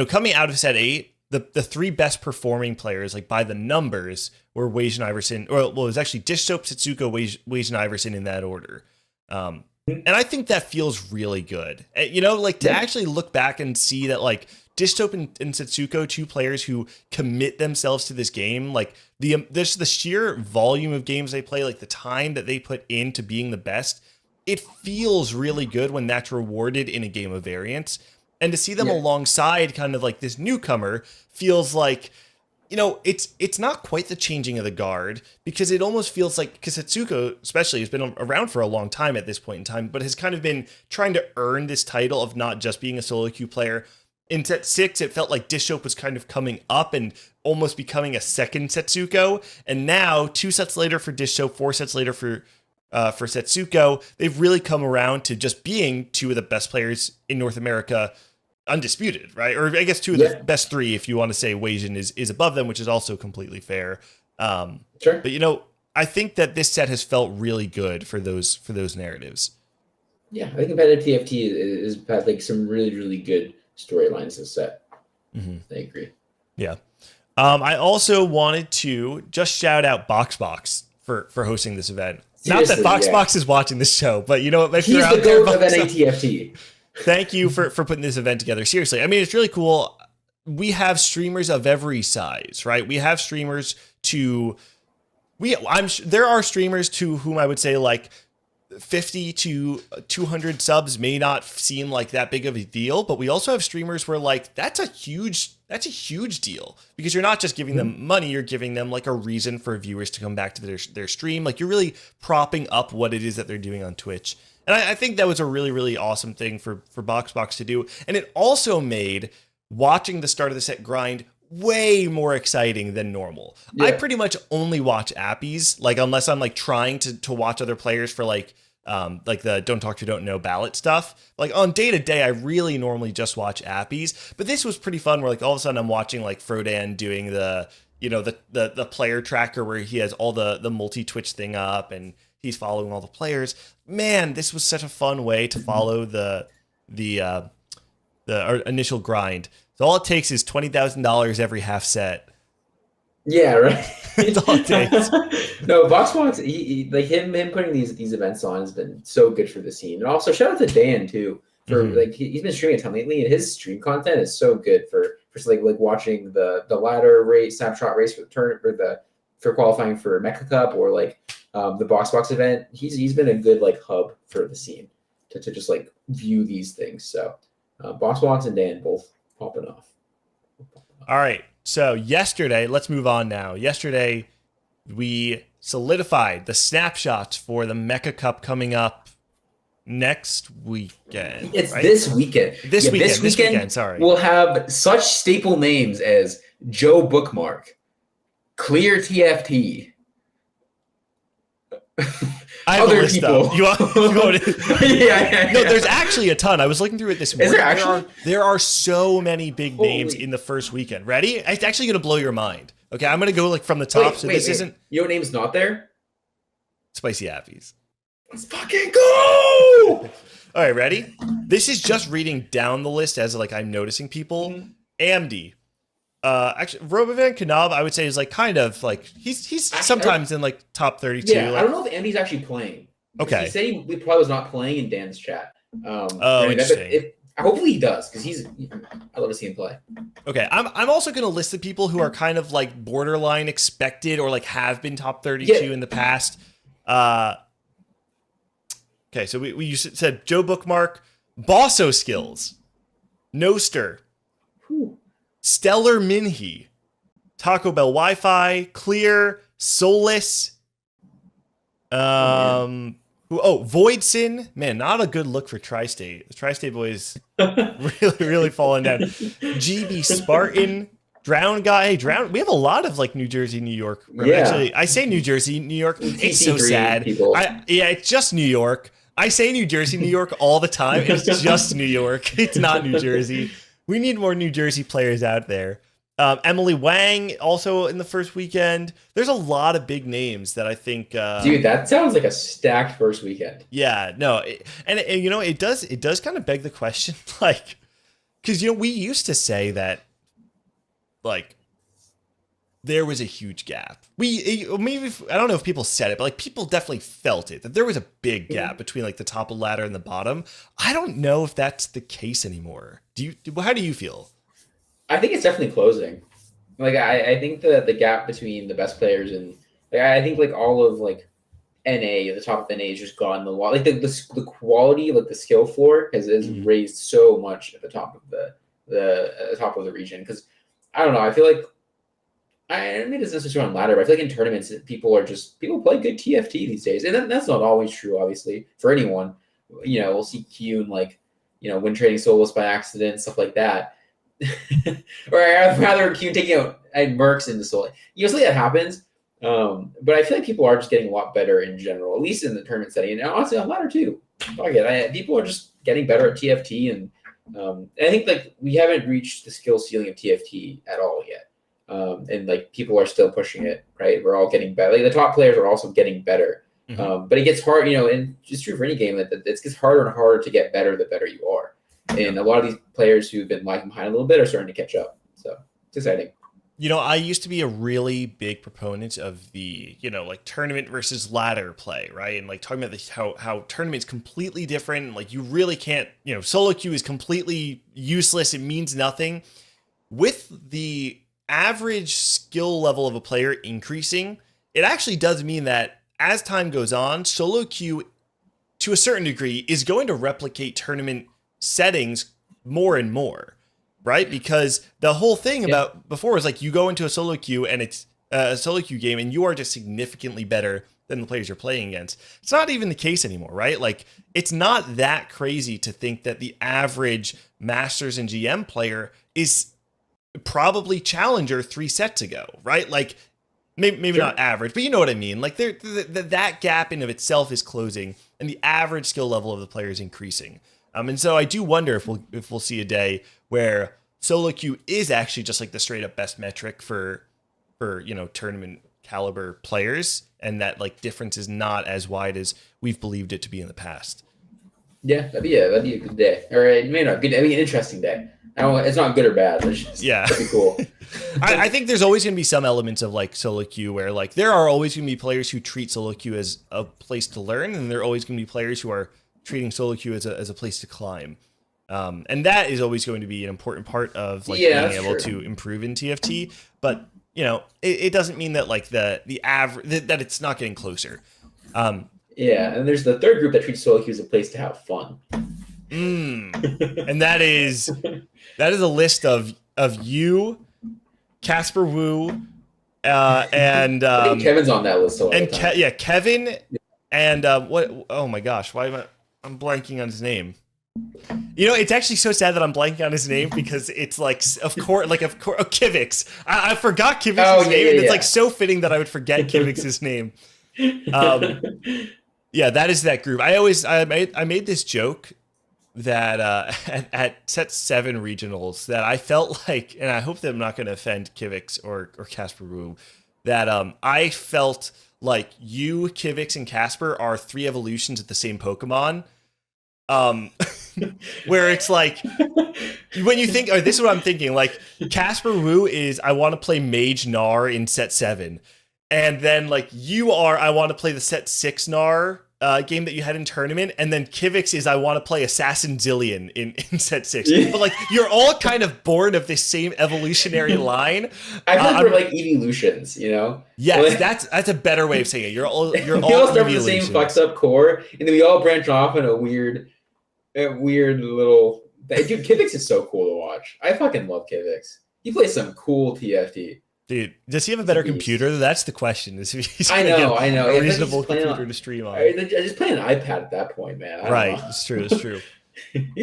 coming out of set 8, the 3 best performing players, by the numbers, were Wage and Iverson, it was actually Dish Soap, Setsuko, Wage and Iverson in that order. And I think that feels really good. To actually look back and see that, Dish Soap and Setsuko, 2 players who commit themselves to this game, the sheer volume of games they play, the time that they put into being the best, it feels really good when that's rewarded in a game of variance. And to see them alongside kind of this newcomer feels like, it's not quite the changing of the guard, because it almost feels like, because Setsuko especially has been around for a long time at this point in time, but has kind of been trying to earn this title of not just being a solo queue player. In set 6, it felt like Dish Soap was kind of coming up and almost becoming a second Setsuko. And now, 2 sets later for Dish Soap, 4 sets later for Setsuko, they've really come around to just being 2 of the best players in North America, undisputed, right? Or I guess 2 of the best 3, if you want to say Weijin is above them, which is also completely fair. Sure. But I think that this set has felt really good for those narratives. Yeah, I think competitive TFT is had some really, really good storylines this set. Mm-hmm. I agree. Yeah. I also wanted to just shout out BoxBox for hosting this event. Seriously, not that BoxBox is watching this show, but if he's you're out the there, GOAT of NATFT. Thank you for putting this event together. Seriously, I mean, it's really cool. We have streamers of every size, right? We have streamers there are streamers to whom I would say 50 to 200 subs may not seem like that big of a deal, but we also have streamers where that's a huge deal, because you're not just giving them money, you're giving them a reason for viewers to come back to their stream. You're really propping up what it is that they're doing on Twitch. And I think that was a really, really awesome thing for BoxBox to do. And it also made watching the start of the set grind way more exciting than normal. I pretty much only watch Appies, unless I'm trying to watch other players for the don't talk to don't know ballot stuff. On day to day, I really normally just watch Appies, but this was pretty fun where all of a sudden I'm watching Frodan doing the player tracker where he has all the multi-Twitch thing up and he's following all the players. Man, this was such a fun way to follow the initial grind. So all it takes is $20,000 every half set. Yeah, right. That's all it takes. No, BoxBox, he him putting these events on has been so good for the scene. And also shout out to Dan too. for like he's been streaming a ton lately, and his stream content is so good for like watching the ladder race, snapshot race for the turn for qualifying for Mecha Cup or like the BoxBox event. He's been a good like hub for the scene to just like view these things. So BoxBox and Dan both popping off. All right. So yesterday, let's move on now. Yesterday, we solidified the snapshots for the Mecha Cup coming up next weekend. It's right? this weekend. This weekend, sorry. We'll have such staple names as Joe Bookmark, Clear TFT. I have Other a list people. up. You want to... yeah. No, there's actually a ton. I was looking through it this morning. Is there actually? There are so many big names in the first weekend. Ready? It's actually going to blow your mind. Okay, I'm going to go like from the top. This isn't... Your name's not there? SpicyAppies. Let's fucking go! All right, ready? This is just reading down the list as like I'm noticing people. AMD. Actually, Robovan Kanab, I would say, is like kind of like he's sometimes in like top 32. Yeah, like, I don't know if Andy's actually playing. Okay. He said he probably was not playing in Dan's chat. Interesting. Hopefully he does, because I love to see him play. Okay, I'm also going to list the people who are kind of like borderline expected or like have been top 32 in the past. Okay, so we said Joe Bookmark, Bosso Skills, Noster, Stellar Minhee, Taco Bell Wi-Fi, Clear, Solus, Voidson. Man, not a good look for Tri-State. The Tri-State boys really falling down. GB Spartan, Drown Guy. Hey, Drown. We have a lot of like New Jersey, New York. Yeah. Actually, I say New Jersey, New York. It's so sad. It's just New York. I say New Jersey, New York all the time. It's just New York. It's not New Jersey. We need more New Jersey players out there. Emily Wang also in the first weekend. There's a lot of big names that I think. Dude, that sounds like a stacked first weekend. Yeah, no, and you know it does kind of beg the question, like, because you know we used to say that, like, there was a huge gap. Maybe I don't know if people said it, but like people definitely felt it, that there was a big gap between like the top of the ladder and the bottom. I don't know if that's the case anymore. How do you feel? I think it's definitely closing. Like I think the gap between the best players and like I think like all of like NA, the top of NA is just gone the wall. Like the quality, like the skill floor has raised so much at the top of the top of the region. Because I don't know, I feel like I mean it's necessarily on ladder, but I feel like in tournaments people play good TFT these days, and that's not always true, obviously, for anyone. You know, we'll see Q and like win trading solos by accident, stuff like that. Or I'd rather Q taking out Mercs into solo. Usually that happens. But I feel like people are just getting a lot better in general, at least in the tournament setting. And honestly, on ladder too. People are just getting better at TFT, and I think like we haven't reached the skill ceiling of TFT at all yet. And like people are still pushing it, right? We're all getting better. Like the top players are also getting better. But it gets hard, and it's true for any game that it gets harder and harder to get better the better you are. And a lot of these players who've been lagging behind a little bit are starting to catch up. So it's exciting. I used to be a really big proponent of the, like tournament versus ladder play, right? And like talking about how tournament's completely different. And like you really can't, solo queue is completely useless. It means nothing. With the average skill level of a player increasing, it actually does mean that as time goes on, solo queue to a certain degree is going to replicate tournament settings more and more, right? Because the whole thing about before was like you go into a solo queue and it's a solo queue game and you are just significantly better than the players you're playing against. It's not even the case anymore, right? Like it's not that crazy to think that the average Masters and GM player is probably Challenger 3 sets ago, right? Like maybe not average, but you know what I mean? Like that gap in of itself is closing and the average skill level of the player is increasing. And so I do wonder if we'll see a day where solo queue is actually just like the straight up best metric for tournament caliber players, and that like difference is not as wide as we've believed it to be in the past. Yeah, that'd be a good day, or it may not good. That'd be an interesting day. I don't. It's not good or bad. It's just, that'd be cool. I think there's always going to be some elements of like solo queue where like there are always going to be players who treat solo queue as a place to learn, and there are always going to be players who are treating solo queue as a place to climb. And that is always going to be an important part of like Yeah, being that's able true. to improve in TFT. But it doesn't mean that like the average that it's not getting closer. Yeah, and there's the third group that treats solo queue as a place to have fun. And that is a list of you, Casper Wu, and I think Kevin's on that list a lot and of the time. Kevin, and what? Oh my gosh, why am I'm blanking on his name? It's actually so sad that I'm blanking on his name because it's like, of course, Kivix. I forgot Kivix's name, and it's like so fitting that I would forget Kivix's name. Yeah, that is that group. I made this joke that at set 7 regionals that I felt like, and I hope that I'm not going to offend Kivix or Casper Wu, that I felt like you, Kivix, and Casper are 3 evolutions of the same Pokemon. Where it's like when you think, this is what I'm thinking, like Casper Wu is I want to play Mage Gnar in set 7, and then like you are I want to play the set 6 Gnar game that you had in tournament, and then Kivix is I want to play Assassin Zillion in set 6. But like you're all kind of born of this same evolutionary line. I feel like we're like evolutions, Yes, that's a better way of saying it. You're all we all start with the same fucked up core, and then we all branch off in a weird little. Dude, Kivix is so cool to watch. I fucking love Kivix. He plays some cool TFT. Dude, does he have a better computer? That's the question. Is he's I know. A reasonable computer to stream on. I just play an iPad at that point, man. Right, it's true.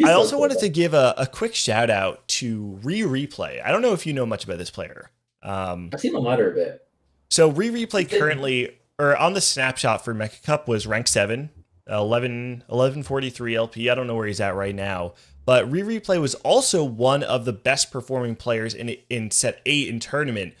I also wanted to give a quick shout out to Replay. I don't know if you know much about this player. I've seen a letter a bit. So Replay currently, or on the snapshot for Mecha Cup, was rank 7, 1143 LP. I don't know where he's at right now. But Replay was also one of the best performing players in set 8 in tournament.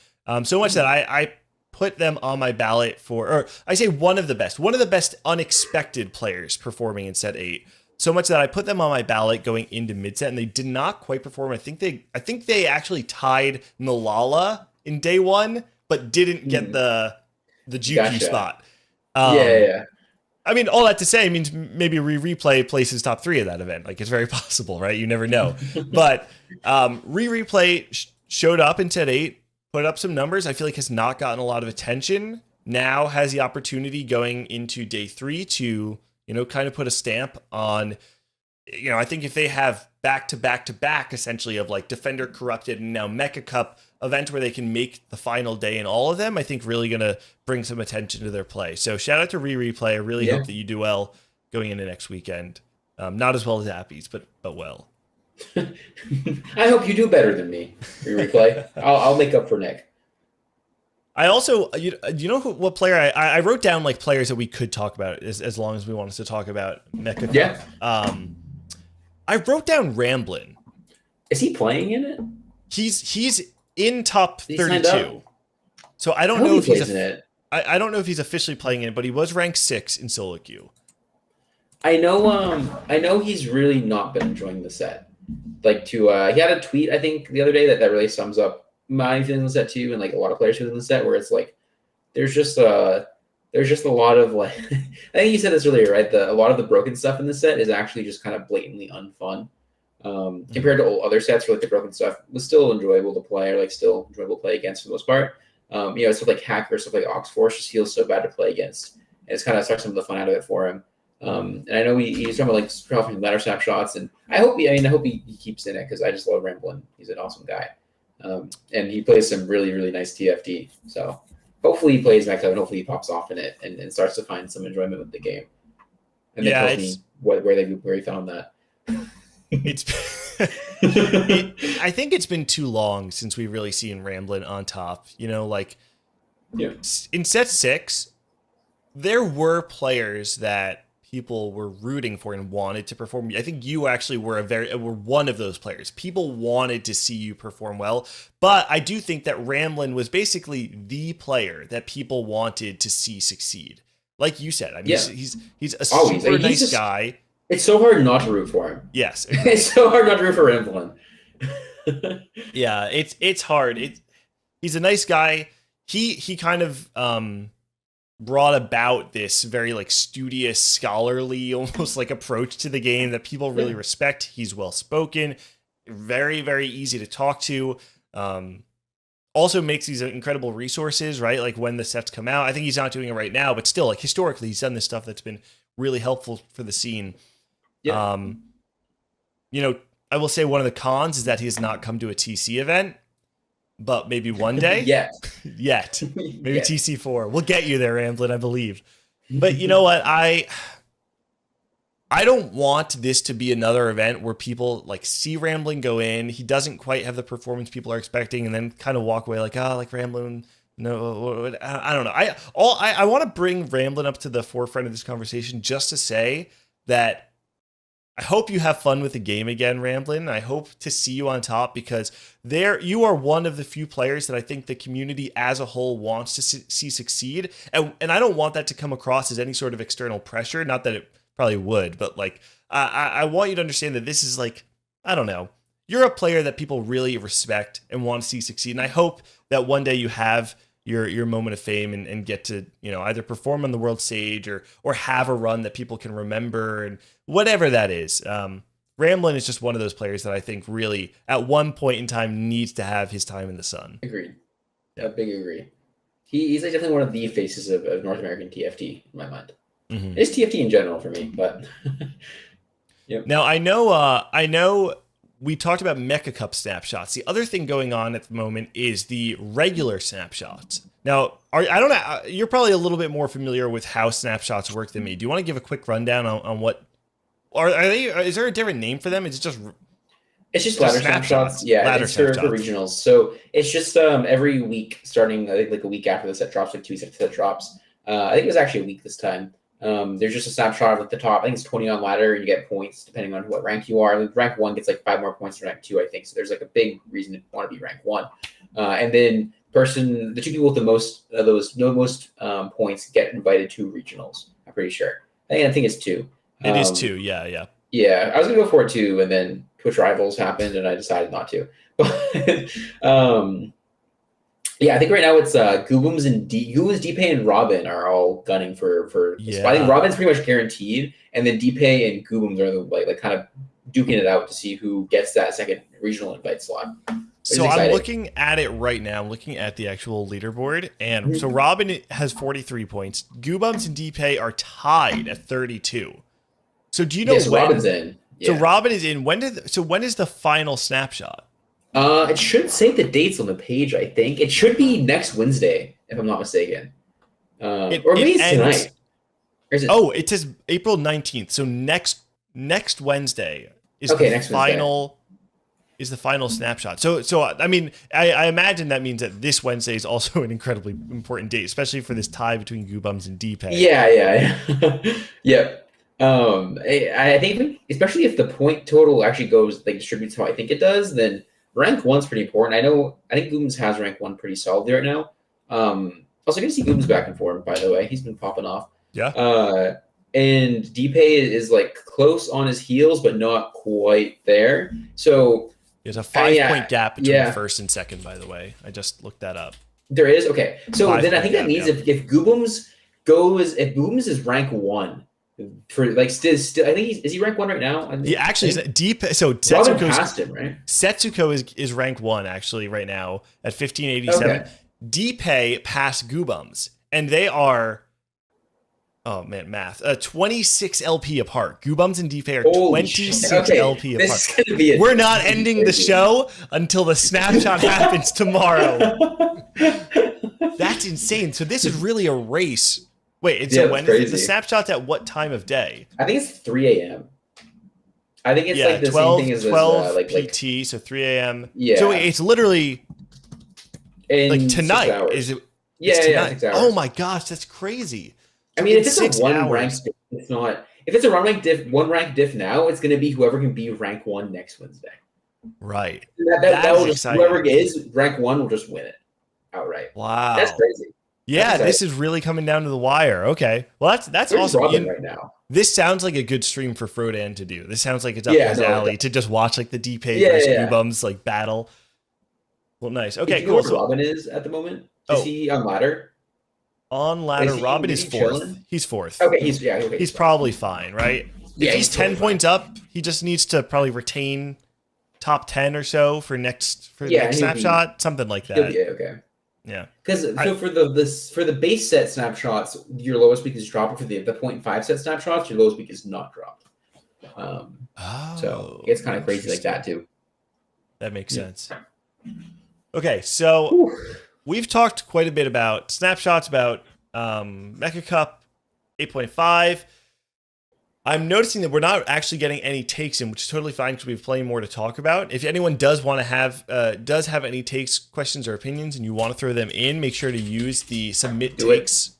So much that I put them on my ballot or I say one of the best unexpected players performing in set 8. So much that I put them on my ballot going into mid set, and they did not quite perform. I think they actually tied Nalala in day 1, but didn't get the GQ spot. Yeah. I mean, all that to say means maybe Replay places top 3 of that event. Like, it's very possible, right? You never know. But Replay showed up in set 8, put up some numbers. I feel like has not gotten a lot of attention. Now has the opportunity going into day 3 to, kind of put a stamp on, I think if they have back to back essentially of like Defender Corrupted and now Mecha Cup event where they can make the final day in all of them, I think really going to bring some attention to their play. So shout out to Replay. I really hope that you do well going into next weekend. Not as well as Appies, but well. I hope you do better than me, Replay. I'll make up for Nick. I also, what player I wrote down like players that we could talk about as long as we wanted to talk about Mecha Cup. Yeah. I wrote down Ramblin. Is he playing in it? He's in top 32. So I don't know if he's in it. I don't know if he's officially playing in it, but he was ranked 6 in solo queue. I know he's really not been enjoying the set. Like he had a tweet I think the other day that really sums up my feelings on the set too, and like a lot of players within the set, where it's like there's just a lot of like I think you said this earlier, right? A lot of the broken stuff in the set is actually just kind of blatantly unfun. Compared to other sets where like the broken stuff was still enjoyable to play, or like still enjoyable to play against for the most part. Stuff like Hacker, stuff like Oxforce just feels so bad to play against, and it's kind of sucks some of the fun out of it for him. And I know he's talking about like dropping ladder snapshots, and I hope he keeps in it because I just love Ramblin'. He's an awesome guy, and he plays some really really nice TFT. So hopefully he plays Mecha, and hopefully he pops off in it and starts to find some enjoyment with the game. And then tells me where he found that. I think it's been too long since we've really seen Ramblin' on top. In set 6, there were players that people were rooting for and wanted to perform. I think you actually were one of those players. People wanted to see you perform well, but I do think that Ramblin' was basically the player that people wanted to see succeed. Like you said, I mean, he's a super nice guy. It's so hard not to root for him. Yes. It's so hard not to root for Ramblin'. Yeah, it's hard. He's a nice guy. He kind of brought about this very like studious, scholarly, almost like approach to the game that people really respect. He's well spoken, very, very easy to talk to. Also makes these incredible resources, right? Like when the sets come out. I think he's not doing it right now, but still, like historically, he's done this stuff that's been really helpful for the scene. Yeah. You know, I will say one of the cons is that he has not come to a TC event, but maybe one day. Yet. Maybe TC4. We'll get you there, Ramblin', I believe. But you know what? I don't want this to be another event where people like see Ramblin' go in. He doesn't quite have the performance people are expecting, and then kind of walk away like, like Ramblin'. No, I don't know. I want to bring Ramblin' up to the forefront of this conversation just to say that I hope you have fun with the game again, Ramblin'. I hope to see you on top because you are one of the few players that I think the community as a whole wants to see succeed. And I don't want that to come across as any sort of external pressure. Not that it probably would, but like, I want you to understand that this is like, I don't know, you're a player that people really respect and want to see succeed. And I hope that one day you have your moment of fame and get to, you know, either perform on the world stage or have a run that people can remember and whatever that is. Ramblin' is just one of those players that I think really at one point in time needs to have his time in the sun. Agreed. Yeah, big agree. He's like definitely one of the faces of North American TFT in my mind. Mm-hmm. It's TFT in general for me, but yep. Now I know we talked about Mecha Cup snapshots. The other thing going on at the moment is the regular snapshots. Now, I don't know, you're probably a little bit more familiar with how snapshots work than me. Do you want to give a quick rundown on what are they? Is there a different name for them? It's just ladder snapshots. Yeah, ladder it's for regionals. So it's just every week, starting I think like a week after the set drops, like 2 weeks after the set drops. I think it was actually a week this time. There's just a snapshot at the top. I think it's 20 on ladder, and you get points depending on what rank you are. Like rank 1 gets like 5 more points than rank 2, I think. So there's like a big reason to want to be rank 1. And then the 2 people with the most points get invited to regionals. I'm pretty sure. I think it's 2. It is 2. Yeah. Yeah, I was gonna go for it 2, and then Twitch Rivals happened, and I decided not to. Yeah, I think right now it's Goobums, DPay, and Robin are all gunning for. Yeah. I think Robin's pretty much guaranteed, and then DPay and Goobums are the like kind of duking it out to see who gets that second regional invite slot. So I'm looking at it right now. I'm looking at the actual leaderboard, and so Robin has 43 points. Goobums and DPay are tied at 32. So do you know when Robin's in? Yeah. So Robin is in. When is the final snapshot? It should say the dates on the page, I think. It should be next Wednesday, if I'm not mistaken. Or maybe it's tonight. It says April 19th. So next Wednesday is the final snapshot. So I mean, I imagine that means that this Wednesday is also an incredibly important date, especially for this tie between Goobums and DPay. Yeah. Yep. I think especially if the point total actually goes like distributes how I think it does, then rank 1's pretty important. I think Goobums has rank 1 pretty solidly right now. Also good to see Goobums back in form, by the way. He's been popping off. Yeah. And DPay is like close on his heels, but not quite there. So there's a 5-point gap between first and second, by the way. I just looked that up. There is? Okay. So then I think that means if Goobums is rank 1, for like still I think is he rank 1 right now? Yeah, actually so Setsuko passed him, right? Setsuko is rank 1 actually right now at 1587. Okay. DPay passed Goobums, and they are 26 LP apart. Goobums and DPay are 26 LP apart. This is gonna be We're not ending the show until the snapshot happens tomorrow. That's insane. So this is really a race. Wait, so when the snapshot's at what time of day? I think it's 3 a.m. I think it's like the 12, same thing as 12 PT, so 3 a.m. Yeah. So it's literally like tonight. 6 hours. Is it? Yeah, tonight. 6 hours. Oh my gosh, that's crazy. I mean, if it's a one rank diff, it's not. If it's a one rank diff now, it's going to be whoever can be rank 1 next Wednesday. Right. That will just, whoever is rank 1 will just win it outright. Wow. That's crazy. Yeah, this is really coming down to the wire. Okay. Well, that's awesome. Robin right now. This sounds like a good stream for Frodan to do. This sounds like it's up his alley to just watch like the DPay versus Goobums like battle. Well, nice. Okay, cool. Where Robin is at the moment? Is he on ladder? On ladder, Robin is he fourth. chilling? He's fourth. Okay, okay. He's probably fine, right? Yeah, If he's he's 10 totally points up, he just needs to probably retain top 10 or so for next Yeah, snapshot, something like He'll that. be okay. Yeah. Because so for the base set snapshots, your lowest peak is dropped. For the 0.5 set snapshots, your lowest peak is not dropped. So it's kind of crazy like that too. That makes sense. Okay, so we've talked quite a bit about snapshots, about Mecha Cup 8.5. I'm noticing that we're not actually getting any takes in, which is totally fine because we have plenty more to talk about. If anyone does want to have any takes, questions, or opinions, and you want to throw them in, make sure to use the submit takes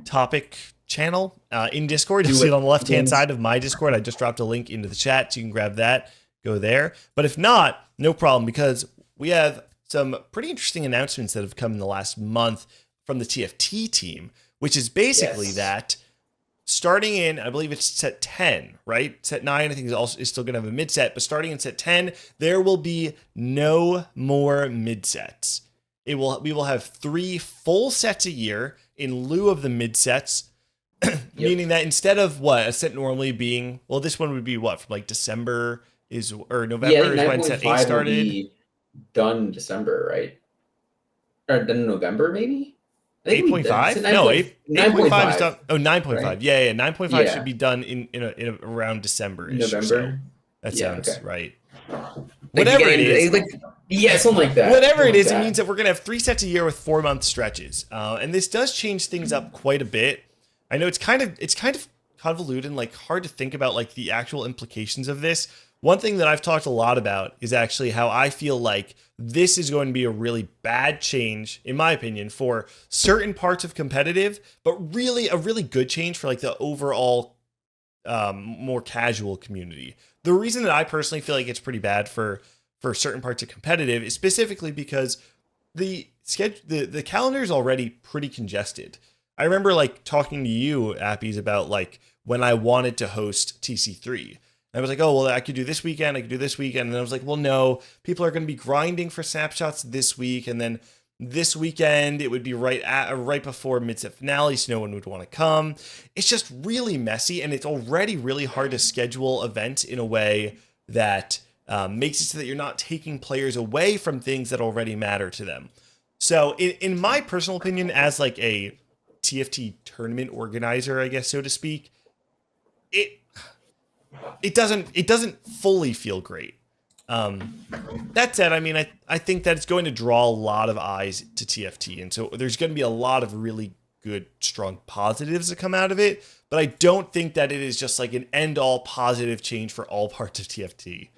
topic channel in Discord. You'll see it on the left-hand side of my Discord. I just dropped a link into the chat, so you can grab that, go there. But if not, no problem, because we have some pretty interesting announcements that have come in the last month from the TFT team, which is basically that starting in, I believe it's set 10, right? Set 9, I think is still going to have a mid set, but starting in set 10, there will be no more mid sets. We will have 3 full sets a year in lieu of the mid sets, meaning that instead of a set normally being, well, this one would be from like December or November is when set 8 started. Will be done December, right? Or done in November, maybe? 8.5? No, 8.5 is done. Oh, 9.5. Right? Yeah. 9.5 should be done in around December. November? So that sounds right. Like Whatever it is. Something like that. Whatever it is, it means that we're going to have 3 sets a year with 4-month stretches. And this does change things up quite a bit. I know it's kind of convoluted and like hard to think about like the actual implications of this. One thing that I've talked a lot about is actually how I feel like this is going to be a really bad change, in my opinion, for certain parts of competitive, but really a really good change for like the overall more casual community. The reason that I personally feel like it's pretty bad for certain parts of competitive is specifically because the calendar is already pretty congested. I remember like talking to you, Appies, about like when I wanted to host TC3. I was like, oh, well, I could do this weekend. I could do this weekend. And I was like, well, no, people are going to be grinding for snapshots this week. And then this weekend, it would be right before mid-set finale, so no one would want to come. It's just really messy. And it's already really hard to schedule events in a way that makes it so that you're not taking players away from things that already matter to them. So in my personal opinion, as like a TFT tournament organizer, I guess, so to speak, it doesn't fully feel great. That said, I mean, I think that it's going to draw a lot of eyes to TFT. And so there's going to be a lot of really good, strong positives that come out of it. But I don't think that it is just like an end-all positive change for all parts of TFT.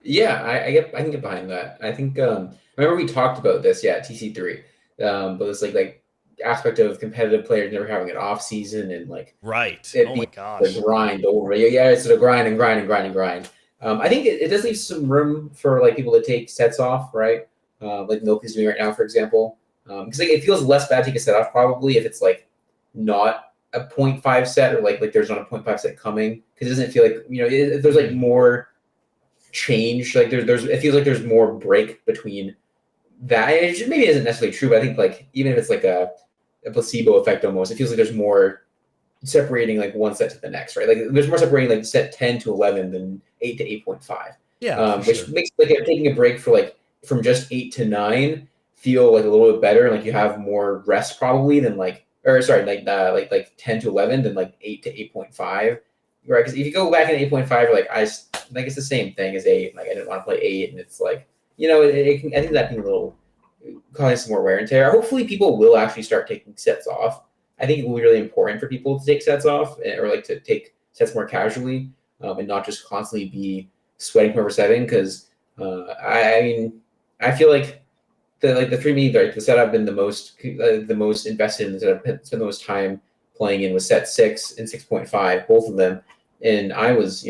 Yeah, I can get behind that. I think remember we talked about this, TC3. But it's like aspect of competitive players never having an off season and like oh my gosh, the grind over. It's sort of grind. I think it does leave some room for like people to take sets off, right? Like Milk is doing right now, for example, because like it feels less bad to take a set off probably if it's like not a 0.5 set or like there's not a 0.5 set coming, because it doesn't feel like if there's like more change, like there's it feels like there's more break between that. Maybe it isn't necessarily true, but I think like even if it's like a placebo effect almost, it feels like there's more separating like one set to the next, right? Like there's more separating like set 10 to 11 than 8 to 8.5. Yeah, which makes like taking a break for like from just 8 to 9 feel like a little bit better. Like you have more rest probably than like 10 to 11 than like 8 to 8.5, right? Because if you go back in 8.5, you're like I think it's the same thing as 8. Like I didn't want to play 8, and it's like it can, I think that can cause some more wear and tear. Hopefully, people will actually start taking sets off. I think it will be really important for people to take sets off, or like to take sets more casually, and not just constantly be sweating from over 7. Because I feel like the 3 meetings, right, the set I've been the most invested in, that I've spent the most time playing in was set 6 and 6.5, both of them, and I was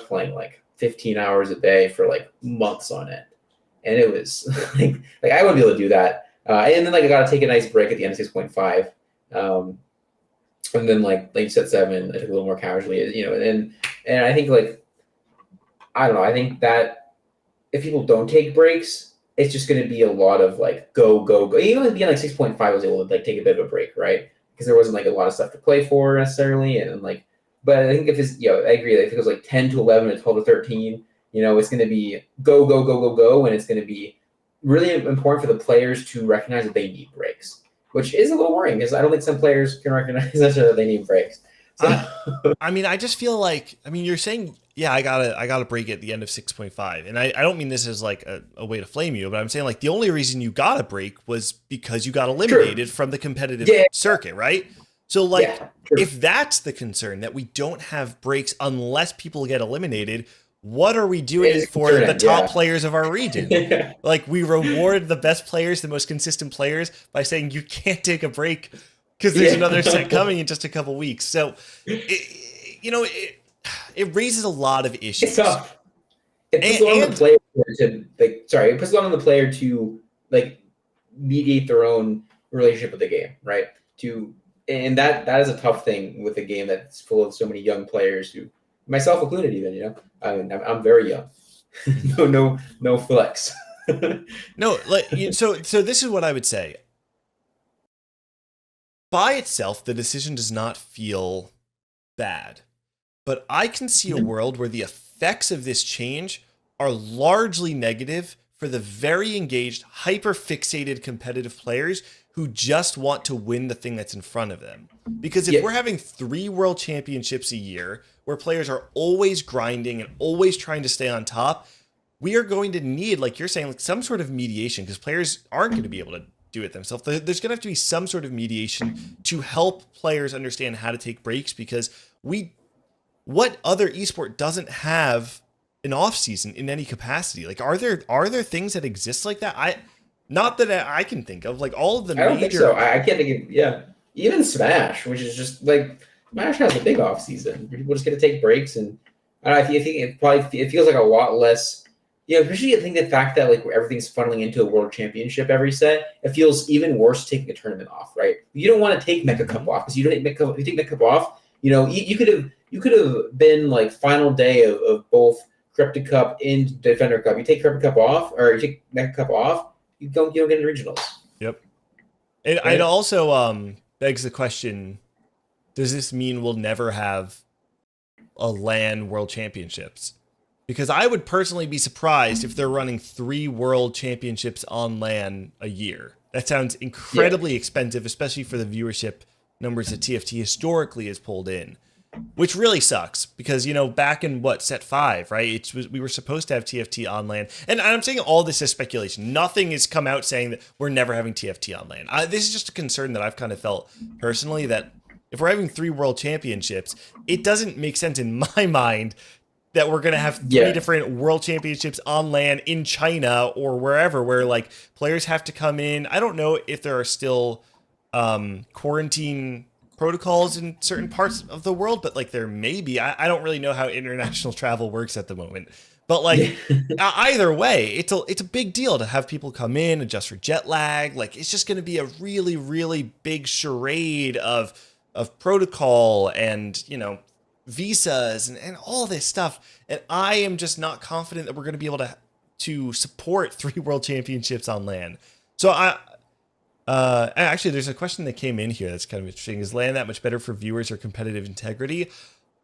playing like 15 hours a day for like months on it. And it was like I wouldn't be able to do that. And then like I got to take a nice break at the end of 6.5. And then like set 7, I took a little more casually, and I think like, I don't know. I think that if people don't take breaks, it's just going to be a lot of like go go go. Even being like 6.5, I was able to like take a bit of a break, right? Because there wasn't like a lot of stuff to play for necessarily, and like. But I think if it's I agree. If it goes like 10 to 11 and 12 to 13, it's going to be go go go go go, and it's going to be really important for the players to recognize that they need breaks, which is a little worrying because I don't think some players can recognize that they need breaks. So. I mean, I just feel like, you're saying, yeah, I got a break at the end of 6.5. And I don't mean this as like a way to flame you, but I'm saying like the only reason you got a break was because you got eliminated from the competitive circuit, right? So like, if that's the concern, that we don't have breaks unless people get eliminated, what are we doing it for the top players of our region? Like, we reward the best players, the most consistent players, by saying you can't take a break because there's another set coming in just a couple weeks. So, it raises a lot of issues. It's tough. It puts a lot on the player to it puts a lot on the player to like mediate their own relationship with the game, right? And that is a tough thing with a game that's full of so many young players who, myself included, even, I mean, I'm very young. no flex. No, so this is what I would say. By itself, the decision does not feel bad, but I can see a world where the effects of this change are largely negative for the very engaged, hyper-fixated competitive players who just want to win the thing that's in front of them. Because if we're having 3 world championships a year where players are always grinding and always trying to stay on top, we are going to need, like you're saying, like some sort of mediation, because players aren't going to be able to do it themselves. There's going to have to be some sort of mediation to help players understand how to take breaks, because what other esport doesn't have an off season in any capacity? Like, are there things that exist like that? Not that I can think of. Like, all of the I don't think so. I can't think of, even Smash, which is just like, Smash has a big off season. People just get to take breaks, and I don't know, I think it feels like a lot less, especially I think the fact that like everything's funneling into a world championship every set, it feels even worse taking a tournament off, right? You don't want to take Mecha Cup off, because you take Mecha Cup off, you could have been like final day of both Cryptic Cup and Defender Cup. You take Cryptic Cup off, or you take Mecha Cup off, you don't get into regionals. Yep. And it also begs the question, does this mean we'll never have a LAN World Championships? Because I would personally be surprised if they're running 3 World Championships on LAN a year. That sounds incredibly expensive, especially for the viewership numbers that TFT historically has pulled in. Which really sucks, because, back in set 5, right? We were supposed to have TFT on LAN. And I'm saying all this is speculation. Nothing has come out saying that we're never having TFT on LAN. This is just a concern that I've kind of felt personally, that if we're having 3 world championships, it doesn't make sense in my mind that we're going to have 3 different world championships on LAN in China or wherever, where like players have to come in. I don't know if there are still quarantine protocols in certain parts of the world, but like there may be. I don't really know how international travel works at the moment, but like either way, it's a big deal to have people come in, adjust for jet lag. Like, it's just going to be a really, really big charade of protocol and visas and all this stuff, and I am just not confident that we're going to be able to support 3 world championships on LAN. So actually, there's a question that came in here that's kind of interesting. Is LAN that much better for viewers or competitive integrity?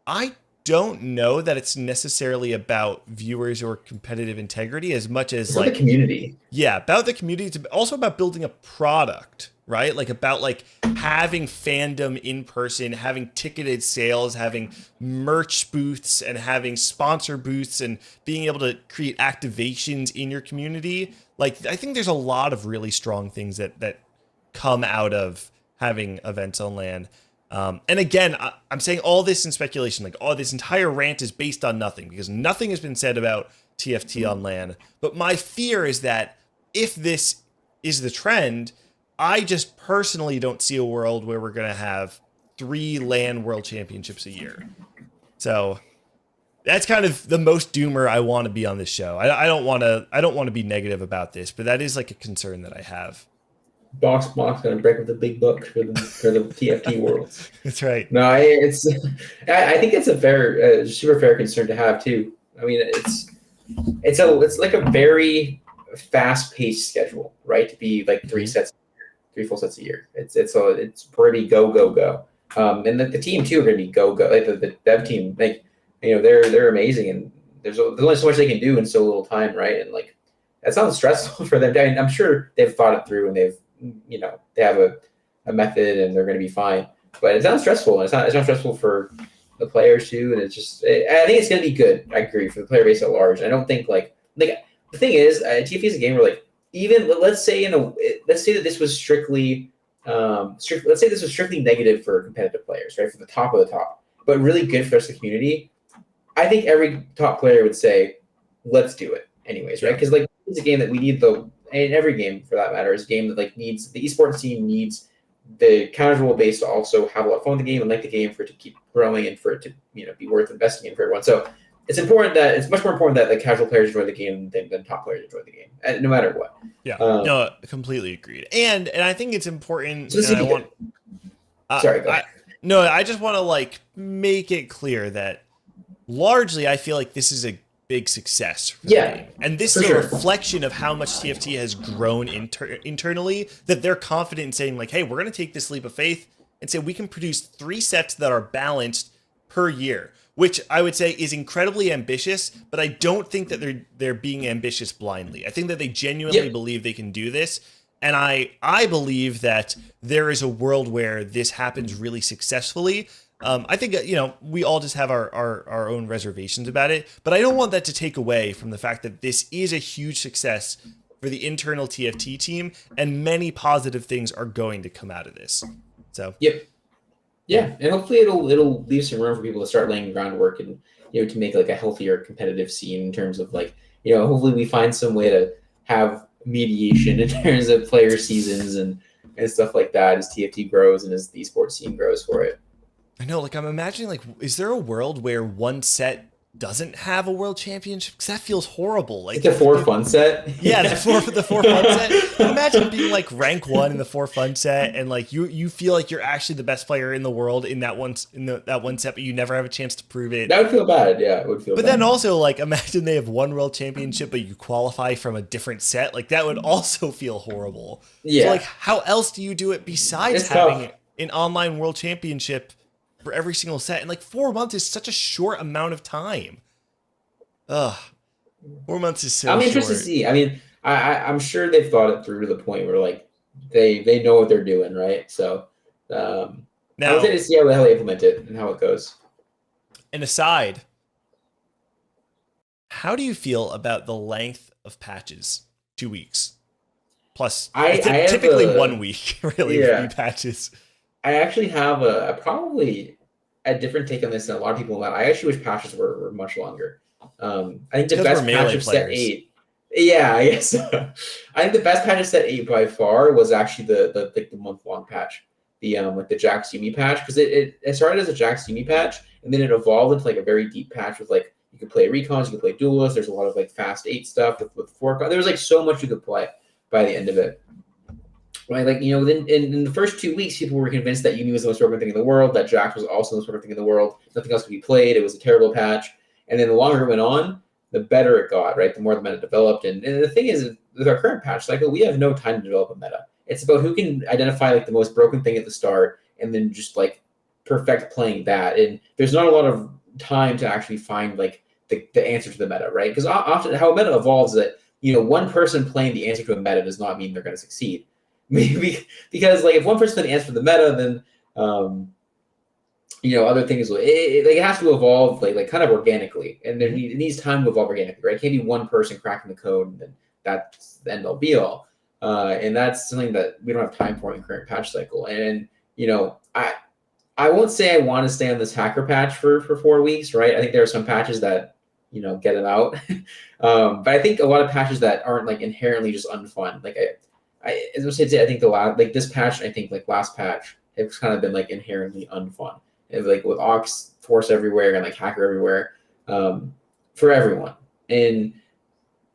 I don't know that it's necessarily about viewers or competitive integrity as much as like the community. Yeah, about the community. It's also about building a product, right? Like about like having fandom in person, having ticketed sales, having merch booths, and having sponsor booths, and being able to create activations in your community. Like, I think there's a lot of really strong things that come out of having events on LAN. And again, I'm saying all this in speculation. Like, this entire rant is based on nothing, because nothing has been said about TFT on LAN. But my fear is that if this is the trend, I just personally don't see a world where we're going to have 3 LAN World Championships a year. So that's kind of the most doomer I want to be on this show. I don't want to be negative about this, but that is like a concern that I have. BoxBox gonna break up the big bucks for the TFT worlds. That's right. No, I think it's a super fair concern to have too. I mean, it's like a very fast-paced schedule, right? To be like three full sets a year. It's pretty go. And the team too are going to be go. Like the dev team, like they're amazing, and there's only so much they can do in so little time, right? And like that sounds stressful for them. And I'm sure they've thought it through, and they have a method, and they're going to be fine. But it sounds stressful, and it's not stressful for the players too. And I think it's going to be good. I agree, for the player base at large. I don't think like the thing is, TFT is a game where like even let's say that this was strictly let's say this was strictly negative for competitive players, right? For the top of the top, but really good for the rest of the community. I think every top player would say, let's do it anyways, right? Because like it's a game that we need and every game for that matter is a game that like needs the esports team needs the casual base to also have a lot of fun with the game and like the game for it to keep growing and for it to be worth investing in for everyone. So it's much more important that the casual players enjoy the game than top players enjoy the game, no matter what. Yeah, no, completely agreed. And I think it's important. So sorry, go ahead. I just want to like make it clear that largely I feel like this is a big success for the game. And this is a reflection of how much TFT has grown internally, that they're confident in saying like, hey, we're going to take this leap of faith and say we can produce 3 sets that are balanced per year, which I would say is incredibly ambitious, but I don't think that they're being ambitious blindly. I think that they genuinely believe they can do this. And I believe that there is a world where this happens really successfully. I think, we all just have our own reservations about it, but I don't want that to take away from the fact that this is a huge success for the internal TFT team, and many positive things are going to come out of this. So, yeah, and hopefully it'll leave some room for people to start laying groundwork and to make like a healthier competitive scene in terms of like hopefully we find some way to have mediation in terms of player seasons and stuff like that as TFT grows and as the esports scene grows for it. I know, like I'm imagining, like, is there a world where one set doesn't have a world championship? Because that feels horrible. Like the 4 fun set. Yeah, the four fun set. Imagine being like rank 1 in the 4 fun set, and like you feel like you're actually the best player in the world in that one set, but you never have a chance to prove it. That would feel bad. Yeah, it would feel. But bad. then also like imagine they have one world championship, but you qualify from a different set. Like that would also feel horrible. Yeah. So like, how else do you do it besides having an online world championship for every single set? And like 4 months is such a short amount of time. 4 months is so I'm interested to see. I mean, I'm sure they've thought it through to the point where like they know what they're doing, right? So now I'm excited to see how the hell they implement it and how it goes. And aside, how do you feel about the length of patches? 2 weeks plus. Typically 1 week, really, with new patches. I actually have probably a different take on this than a lot of people. I actually wish patches were much longer. I think the best patch of set 8. Yeah, I guess so. I think the best patch of set 8 by far was actually the month-long patch, the Jax Yumi patch, because it started as a Jax Yumi patch and then it evolved into like a very deep patch with like you could play recons, you could play duelists. There's a lot of like fast 8 stuff with 4. There was like so much you could play by the end of it. Right, like then in the first 2 weeks, people were convinced that Yumi was the most broken thing in the world, that Jax was also the most broken thing in the world. Nothing else could be played. It was a terrible patch. And then the longer it went on, the better it got. Right, the more the meta developed. And the thing is, with our current patch cycle, we have no time to develop a meta. It's about who can identify like the most broken thing at the start, and then just like perfect playing that. And there's not a lot of time to actually find like the answer to the meta, right? Because often how a meta evolves is that one person playing the answer to a meta does not mean they're going to succeed. Maybe because like if one person can answer the meta, then other things will it has to evolve like kind of organically, and it needs time to evolve organically, right? It can't be one person cracking the code and then that's the end all be all. And that's something that we don't have time for in the current patch cycle. And I won't say I want to stay on this hacker patch for 4 weeks, right? I think there are some patches that get it out, but I think a lot of patches that aren't like inherently just unfun, like I think this patch, I think like last patch, it's kind of been like inherently unfun. It's like with Ox Force everywhere and like Hacker everywhere, for everyone. And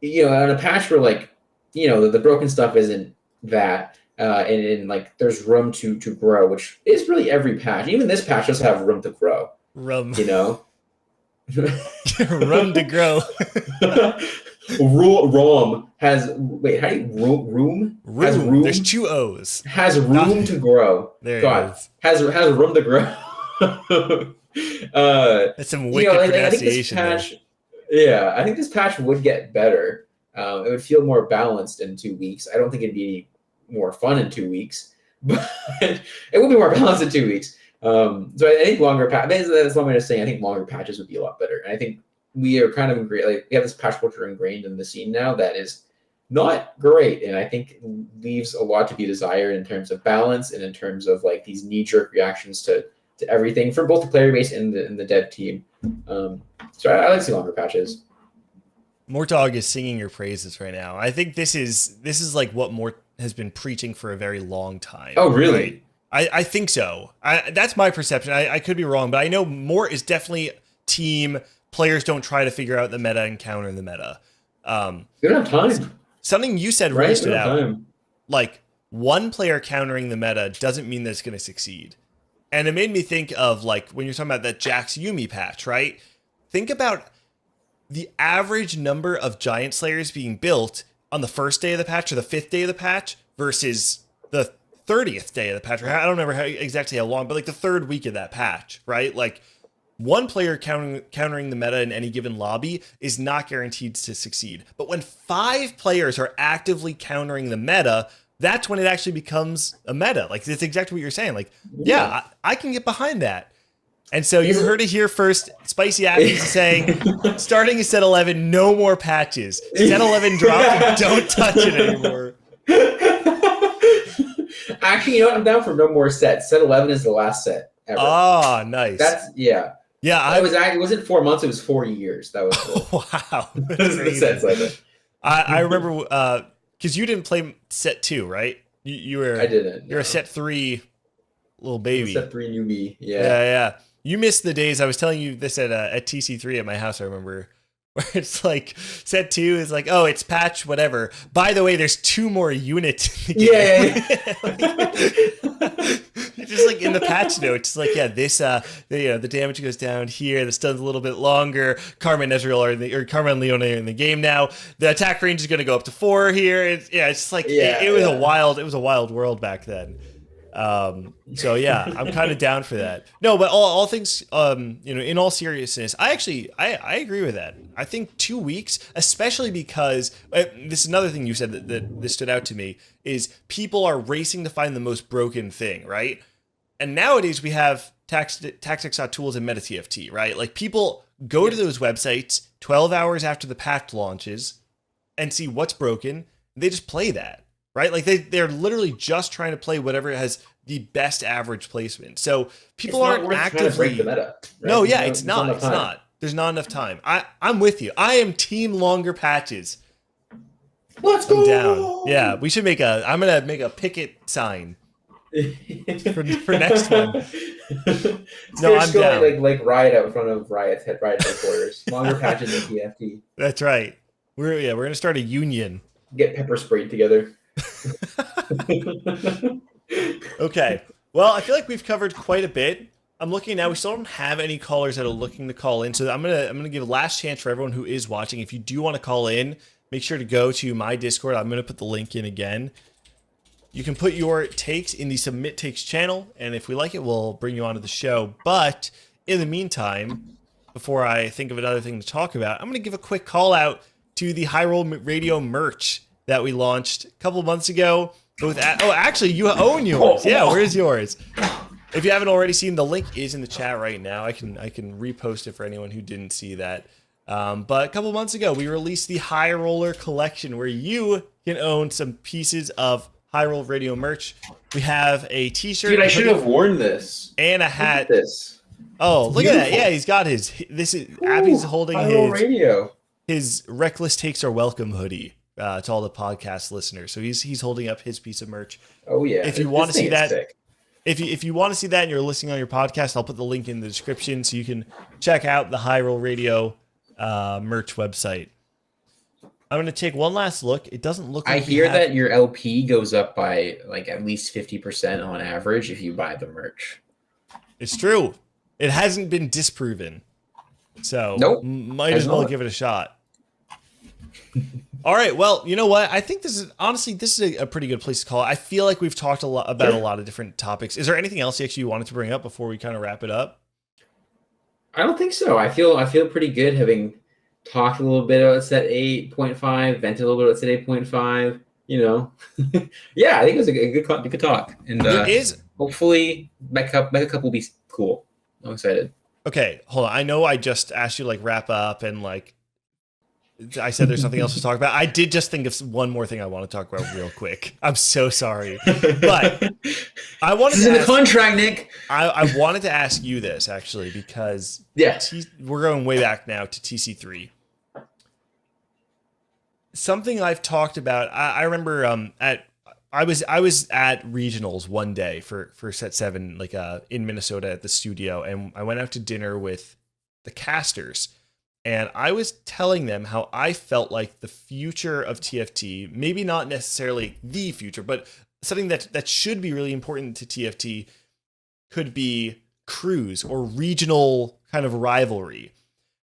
on a patch where like the broken stuff isn't that, and like there's room to grow, which is really every patch. Even this patch does have room to grow. Room to grow. Rom has wait, how do you room? Has Room. room. There's two O's. Has room to grow. There God, it is. has room to grow. That's some wicked I think this pronunciation there. patch. Yeah, I think this patch would get better. It would feel more balanced in 2 weeks. I don't think it'd be more fun in 2 weeks, but it would be more balanced in 2 weeks. So I think longer patches. That's one way of saying I think longer patches would be a lot better. And I think we are kind of like we have this patch culture ingrained in the scene now that is not great, and I think leaves a lot to be desired in terms of balance and in terms of like these knee-jerk reactions to everything from both the player base and the dev team. So I like seeing longer patches. Mortog is singing your praises right now. I think this is like what Mort has been preaching for a very long time. Oh, really? Right? I think so. That's my perception. I could be wrong, but I know Mort is definitely team players don't try to figure out the meta and counter the meta. We don't have time. Something you said really stood out. Time. Like, one player countering the meta doesn't mean that it's going to succeed. And it made me think of, like, when you're talking about that Jax Yumi patch, right? Think about the average number of Giant Slayers being built on the first day of the patch or the 5th day of the patch versus the 30th day of the patch. Or I don't remember exactly how long, but like the 3rd week of that patch, right? Like, one player countering the meta in any given lobby is not guaranteed to succeed. But when 5 players are actively countering the meta, that's when it actually becomes a meta. Like, that's exactly what you're saying. Like, yeah, I can get behind that. And so you heard it here first. SpicyAppies is saying, starting at set 11, no more patches. Set 11 dropped, don't touch it anymore. Actually, you know what? I'm down for no more sets. Set 11 is the last set ever. Ah, nice. Yeah. Yeah, it wasn't 4 months, it was 4 years. That was cool. Wow. The sets like that. I remember because you didn't play set 2, right? You were. I didn't. You're a set 3 little baby. Set 3 newbie. Yeah. You missed the days. I was telling you this at TC3 at my house. I remember where it's like set 2 is like, oh, it's patch whatever. By the way, there's 2 more units in the game. Just like in the patch notes, it's like, yeah, this the damage goes down here. The stun's a little bit longer. Karma and Ezreal or Karma and Leona are in the game now. The attack range is going to go up to 4 here. It's just like it was a wild world back then. So yeah, I'm kind of down for that. No, but all things, in all seriousness, I agree with that. I think 2 weeks, especially because this is another thing you said that this stood out to me is people are racing to find the most broken thing, right? And nowadays we have tactics.tools and MetaTFT, right? Like people go to those websites 12 hours after the patch launches and see what's broken. They just play that. Right? Like they're literally just trying to play whatever has the best average placement. So people aren't actively break the meta. Right? No, yeah, it's not. It's not. There's not enough time. I'm with you. I am team longer patches. Let's go. I'm down. Yeah, we should I'm gonna make a picket sign for next one. No, I'm down. Like Riot out in front of Riot headquarters. Longer patches than TFT. That's right. We're gonna start a union. Get pepper sprayed together. Okay. Well, I feel like we've covered quite a bit. I'm looking now. We still don't have any callers that are looking to call in, so I'm gonna give a last chance for everyone who is watching. If you do want to call in, make sure to go to my Discord. I'm gonna put the link in again. You can put your takes in the Submit Takes channel, and if we like it, we'll bring you onto the show. But in the meantime, before I think of another thing to talk about, I'm gonna give a quick call out to the High Roll Radio merch that we launched a couple of months ago. Actually, you own yours. Yeah, where's yours? If you haven't already seen, the link is in the chat right now. I can repost it for anyone who didn't see that. But a couple of months ago, we released the High Roller Collection, where you can own some pieces of High Roll Radio merch. We have a T-shirt. Dude, I should have worn this. And a hat. Look at this. Oh, look at that! Yeah, he's got his. This is Appy's holding High Roll Radio. His Reckless Takes Are Welcome hoodie. To all the podcast listeners, so he's holding up his piece of merch. Oh yeah! If you want to see that, if you want to see that and you're listening on your podcast, I'll put the link in the description so you can check out the High Roll Radio merch website. I'm gonna take one last look. It doesn't look. I hear that your LP goes up by like at least 50% on average if you buy the merch. It's true. It hasn't been disproven, so nope. Might as well give it a shot. All right. Well, you know what? I think this is a pretty good place to call it. I feel like we've talked a lot about a lot of different topics. Is there anything else actually you wanted to bring up before we kind of wrap it up? I don't think so. I feel pretty good having talked a little bit about set 8.5, vented a little bit about set 8.5. You know, yeah, I think it was a good talk, and It is. hopefully Mecha Cup will be cool. I'm excited. Okay, hold on. I know I just asked you like wrap up and like I said there's something else to talk about. I did just think of one more thing I want to talk about real quick. I'm so sorry. But I wanted This is to in the ask, contract, Nick. I wanted to ask you this actually because Yeah. we're going way back now to TC3. Something I've talked about. I remember I was at regionals one day for set 7 like in Minnesota at the studio, and I went out to dinner with the casters. And I was telling them how I felt like the future of TFT, maybe not necessarily the future, but something that should be really important to TFT could be crews or regional kind of rivalry.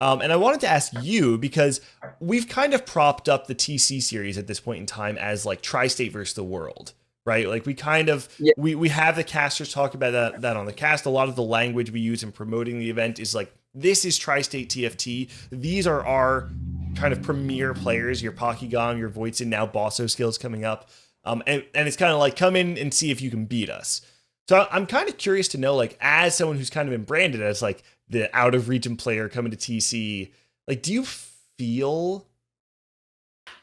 And I wanted to ask you, because we've kind of propped up the TC series at this point in time as like Tri-State versus the world, right? Like we kind of, we have the casters talk about that on the cast. A lot of the language we use in promoting the event is like, this is Tri-State TFT. These are our kind of premier players, your Pokkigong, your Voitzen, now Bosso skills coming up. And it's kind of like, come in and see if you can beat us. So I'm kind of curious to know, like, as someone who's kind of been branded as like the out of region player coming to TC, like, do you feel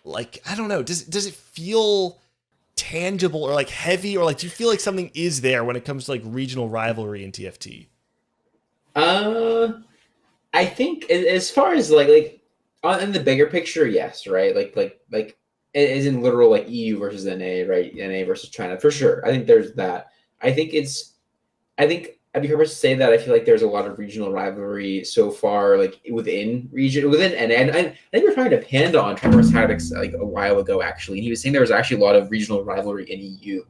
like, I don't know, does it feel tangible or like heavy, or like, do you feel like something is there when it comes to like regional rivalry in TFT? I think as far as like in the bigger picture, yes, right? Like it isn't literal like EU versus NA, right? NA versus China for sure. I think there's that. I think I'd be hard to say that I feel like there's a lot of regional rivalry so far, like within NA. And I think we were talking to Panda on Tremors Tactics like a while ago actually, and he was saying there was actually a lot of regional rivalry in EU.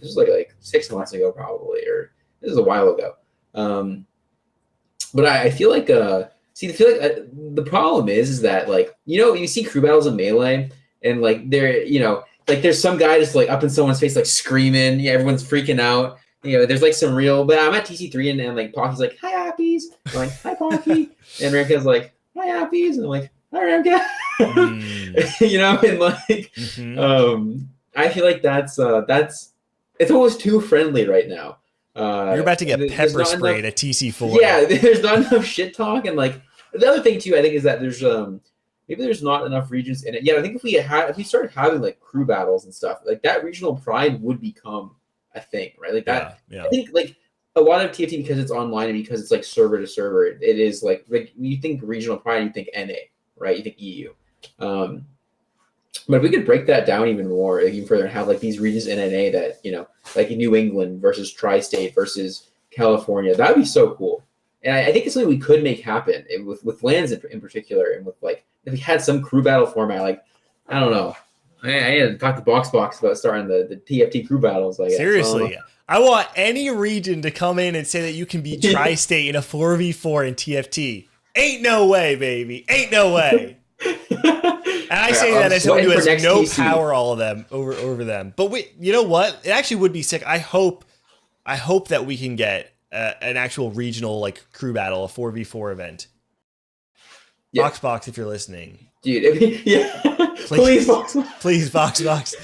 This was like 6 months ago probably, or this is a while ago. But I feel like the problem is that like, you know, you see crew battles in Melee and like they're, you know, like there's some guy just like up in someone's face like screaming, yeah, everyone's freaking out. You know, there's like some real, but I'm at TC3 and like Pocky's like, hi Appies. I'm like, hi Pocky. And Ramka's like, hi Appies. And I'm like, hi Ramka. You know, and like I feel like that's it's almost too friendly right now. You're about to get pepper sprayed at TC4. Yeah, there's not enough shit talk, and like the other thing too, I think is that there's maybe there's not enough regions in it. Yeah, I think if we started having like crew battles and stuff, like that regional pride would become a thing, right? Like that. Yeah. I think like a lot of TFT, because it's online and because it's like server to server, it is like you think regional pride, you think NA, right? You think EU. But if we could break that down even more, even further, and have like these regions in NA that, you know, like in New England versus Tri-State versus California, that would be so cool. And I think it's something we could make happen with lands in particular, and with like if we had some crew battle format, like I don't know. I had to talk to BoxBox about starting the TFT crew battles. Like seriously, I want any region to come in and say that you can beat Tri-State in a 4v4 in TFT. Ain't no way, baby. Ain't no way. And I say that as someone who has no power over them. But you know what? It actually would be sick. I hope that we can get an actual regional like crew battle, a 4v4 event. Yeah. BoxBox, if you're listening, dude. Yeah, please, BoxBox,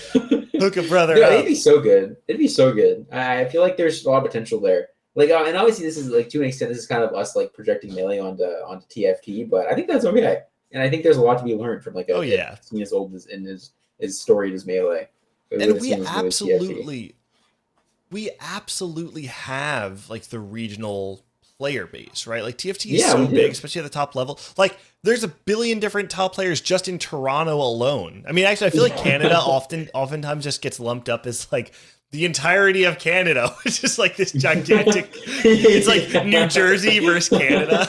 hook a brother up. It'd be so good. It'd be so good. I feel like there's a lot of potential there. Like, and obviously, this is like to an extent, this is kind of us like projecting Melee onto TFT, but I think that's okay. And I think there's a lot to be learned from like a scene as old as in his story as Melee. And we absolutely have like the regional player base, right? Like TFT is so big, especially at the top level. Like there's a billion different top players just in Toronto alone. I mean, actually, I feel like Canada oftentimes just gets lumped up as like the entirety of Canada. It's just like this gigantic, it's like New Jersey versus Canada.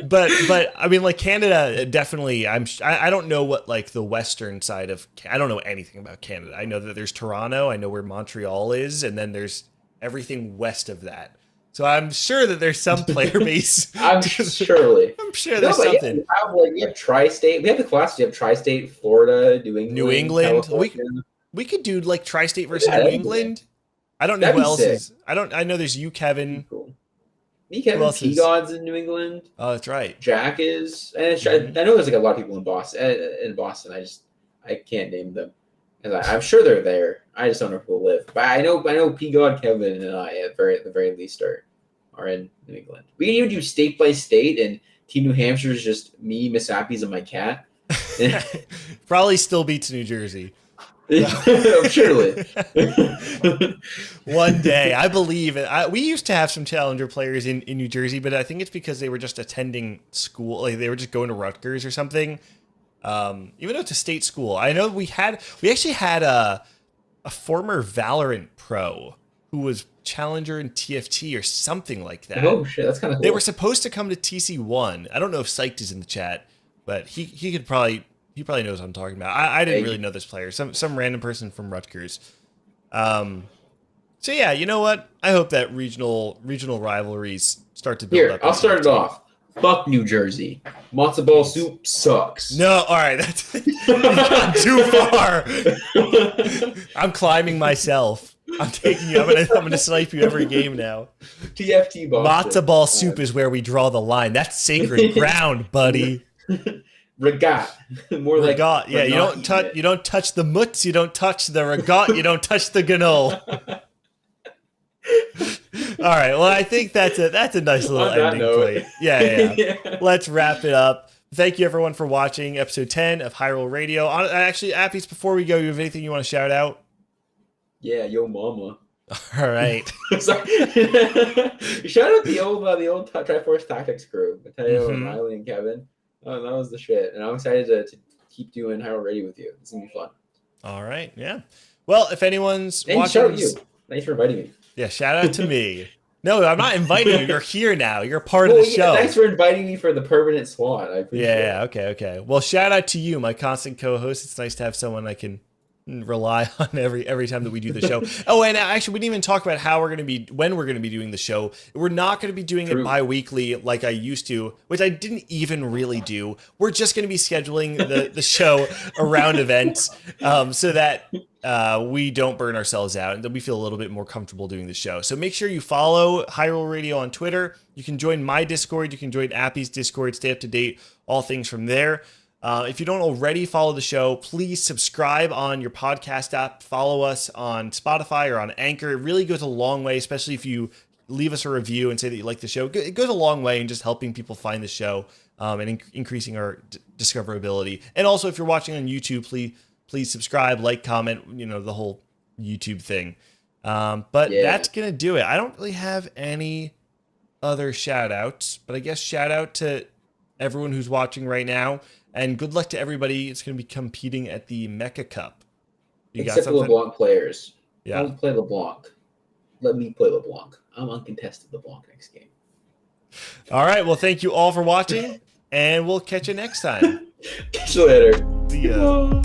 but I mean, like Canada definitely, I don't know what like the western side of, I don't know anything about Canada. I know that there's Toronto, I know where Montreal is, and then there's everything west of that. So I'm sure that there's some player base. I'm surely. I'm sure there's but something. Yeah, we have Tri-State. We have the classes. We have Tri-State, Florida, New England. We could do like Tri-State versus New England. I don't know That'd who else sick. is. I know there's you, Kevin. Cool. Me, Kevin, P-God's in New England. Oh, that's right. Jack is. And I know there's like a lot of people in Boston. I can't name them. I'm sure they're there. I just don't know who will live. But I know P-God, Kevin, and I at the very least are in New England. We can even do state by state, and Team New Hampshire is just me, Miss Appies, and my cat. Probably still beats New Jersey. Surely. One day, I believe it. We used to have some challenger players in New Jersey, but I think it's because they were just attending school, like they were just going to Rutgers or something. Even though it's a state school, I know we actually had a former Valorant pro who was challenger in TFT or something like that. Oh shit, that's kind of cool. They were supposed to come to TC1. I don't know if Psyched is in the chat, but he probably knows what I'm talking about. I didn't really know this player. Some random person from Rutgers. So yeah, you know what? I hope that regional rivalries start to build up. I'll start it off. Fuck New Jersey. Matzo ball soup sucks. No, all right, that's gone too far. I'm climbing myself. I'm taking you. I'm gonna snipe you every game now. TFT Boston. Matzo ball soup is where we draw the line. That's sacred ground, buddy. Regat. More like regat. Yeah, you don't touch the mutts, you don't touch the regat, you don't touch the ganol. All right. Well, I think that's a nice little ending point. Yeah. Let's wrap it up. Thank you everyone for watching episode 10 of Hyrule Radio. Actually, Appies, before we go, you have anything you want to shout out? Yeah, yo mama. All right. Shout out the old Triforce Tactics crew, Mateo, Riley, and Kevin. Oh, that was the shit. And I'm excited to keep doing Hyrule Radio with you. It's gonna be fun. All right. Yeah. Well, if anyone's watching, shout out you. Thanks for inviting me. Yeah, shout out to me. No, I'm not inviting you. You're here now. You're part of the show. Thanks for inviting me for the permanent slot. I appreciate it. Okay. Well, shout out to you, my constant co-host. It's nice to have someone I can rely on every time that we do the show. Oh, and actually, we didn't even talk about when we're going to be doing the show. We're not going to be doing it bi-weekly like I used to, which I didn't even really do. We're just going to be scheduling the show around events so that we don't burn ourselves out and that we feel a little bit more comfortable doing the show. So make sure you follow Hyrule Radio on Twitter. You can join my Discord. You can join Appy's Discord. Stay up to date. All things from there. If you don't already follow the show, please subscribe on your podcast app. Follow us on Spotify or on Anchor. It really goes a long way, especially if you leave us a review and say that you like the show. It goes a long way in just helping people find the show and increasing our discoverability. And also, if you're watching on YouTube, please subscribe, like, comment, the whole YouTube thing. That's going to do it. I don't really have any other shout outs, but I guess shout out to everyone who's watching right now. And good luck to everybody. It's going to be competing at the Mecha Cup. Except for LeBlanc players. Yeah. Don't play LeBlanc. Let me play LeBlanc. I'm uncontested LeBlanc next game. All right. Well, thank you all for watching, and we'll catch you next time. Catch you later. See ya.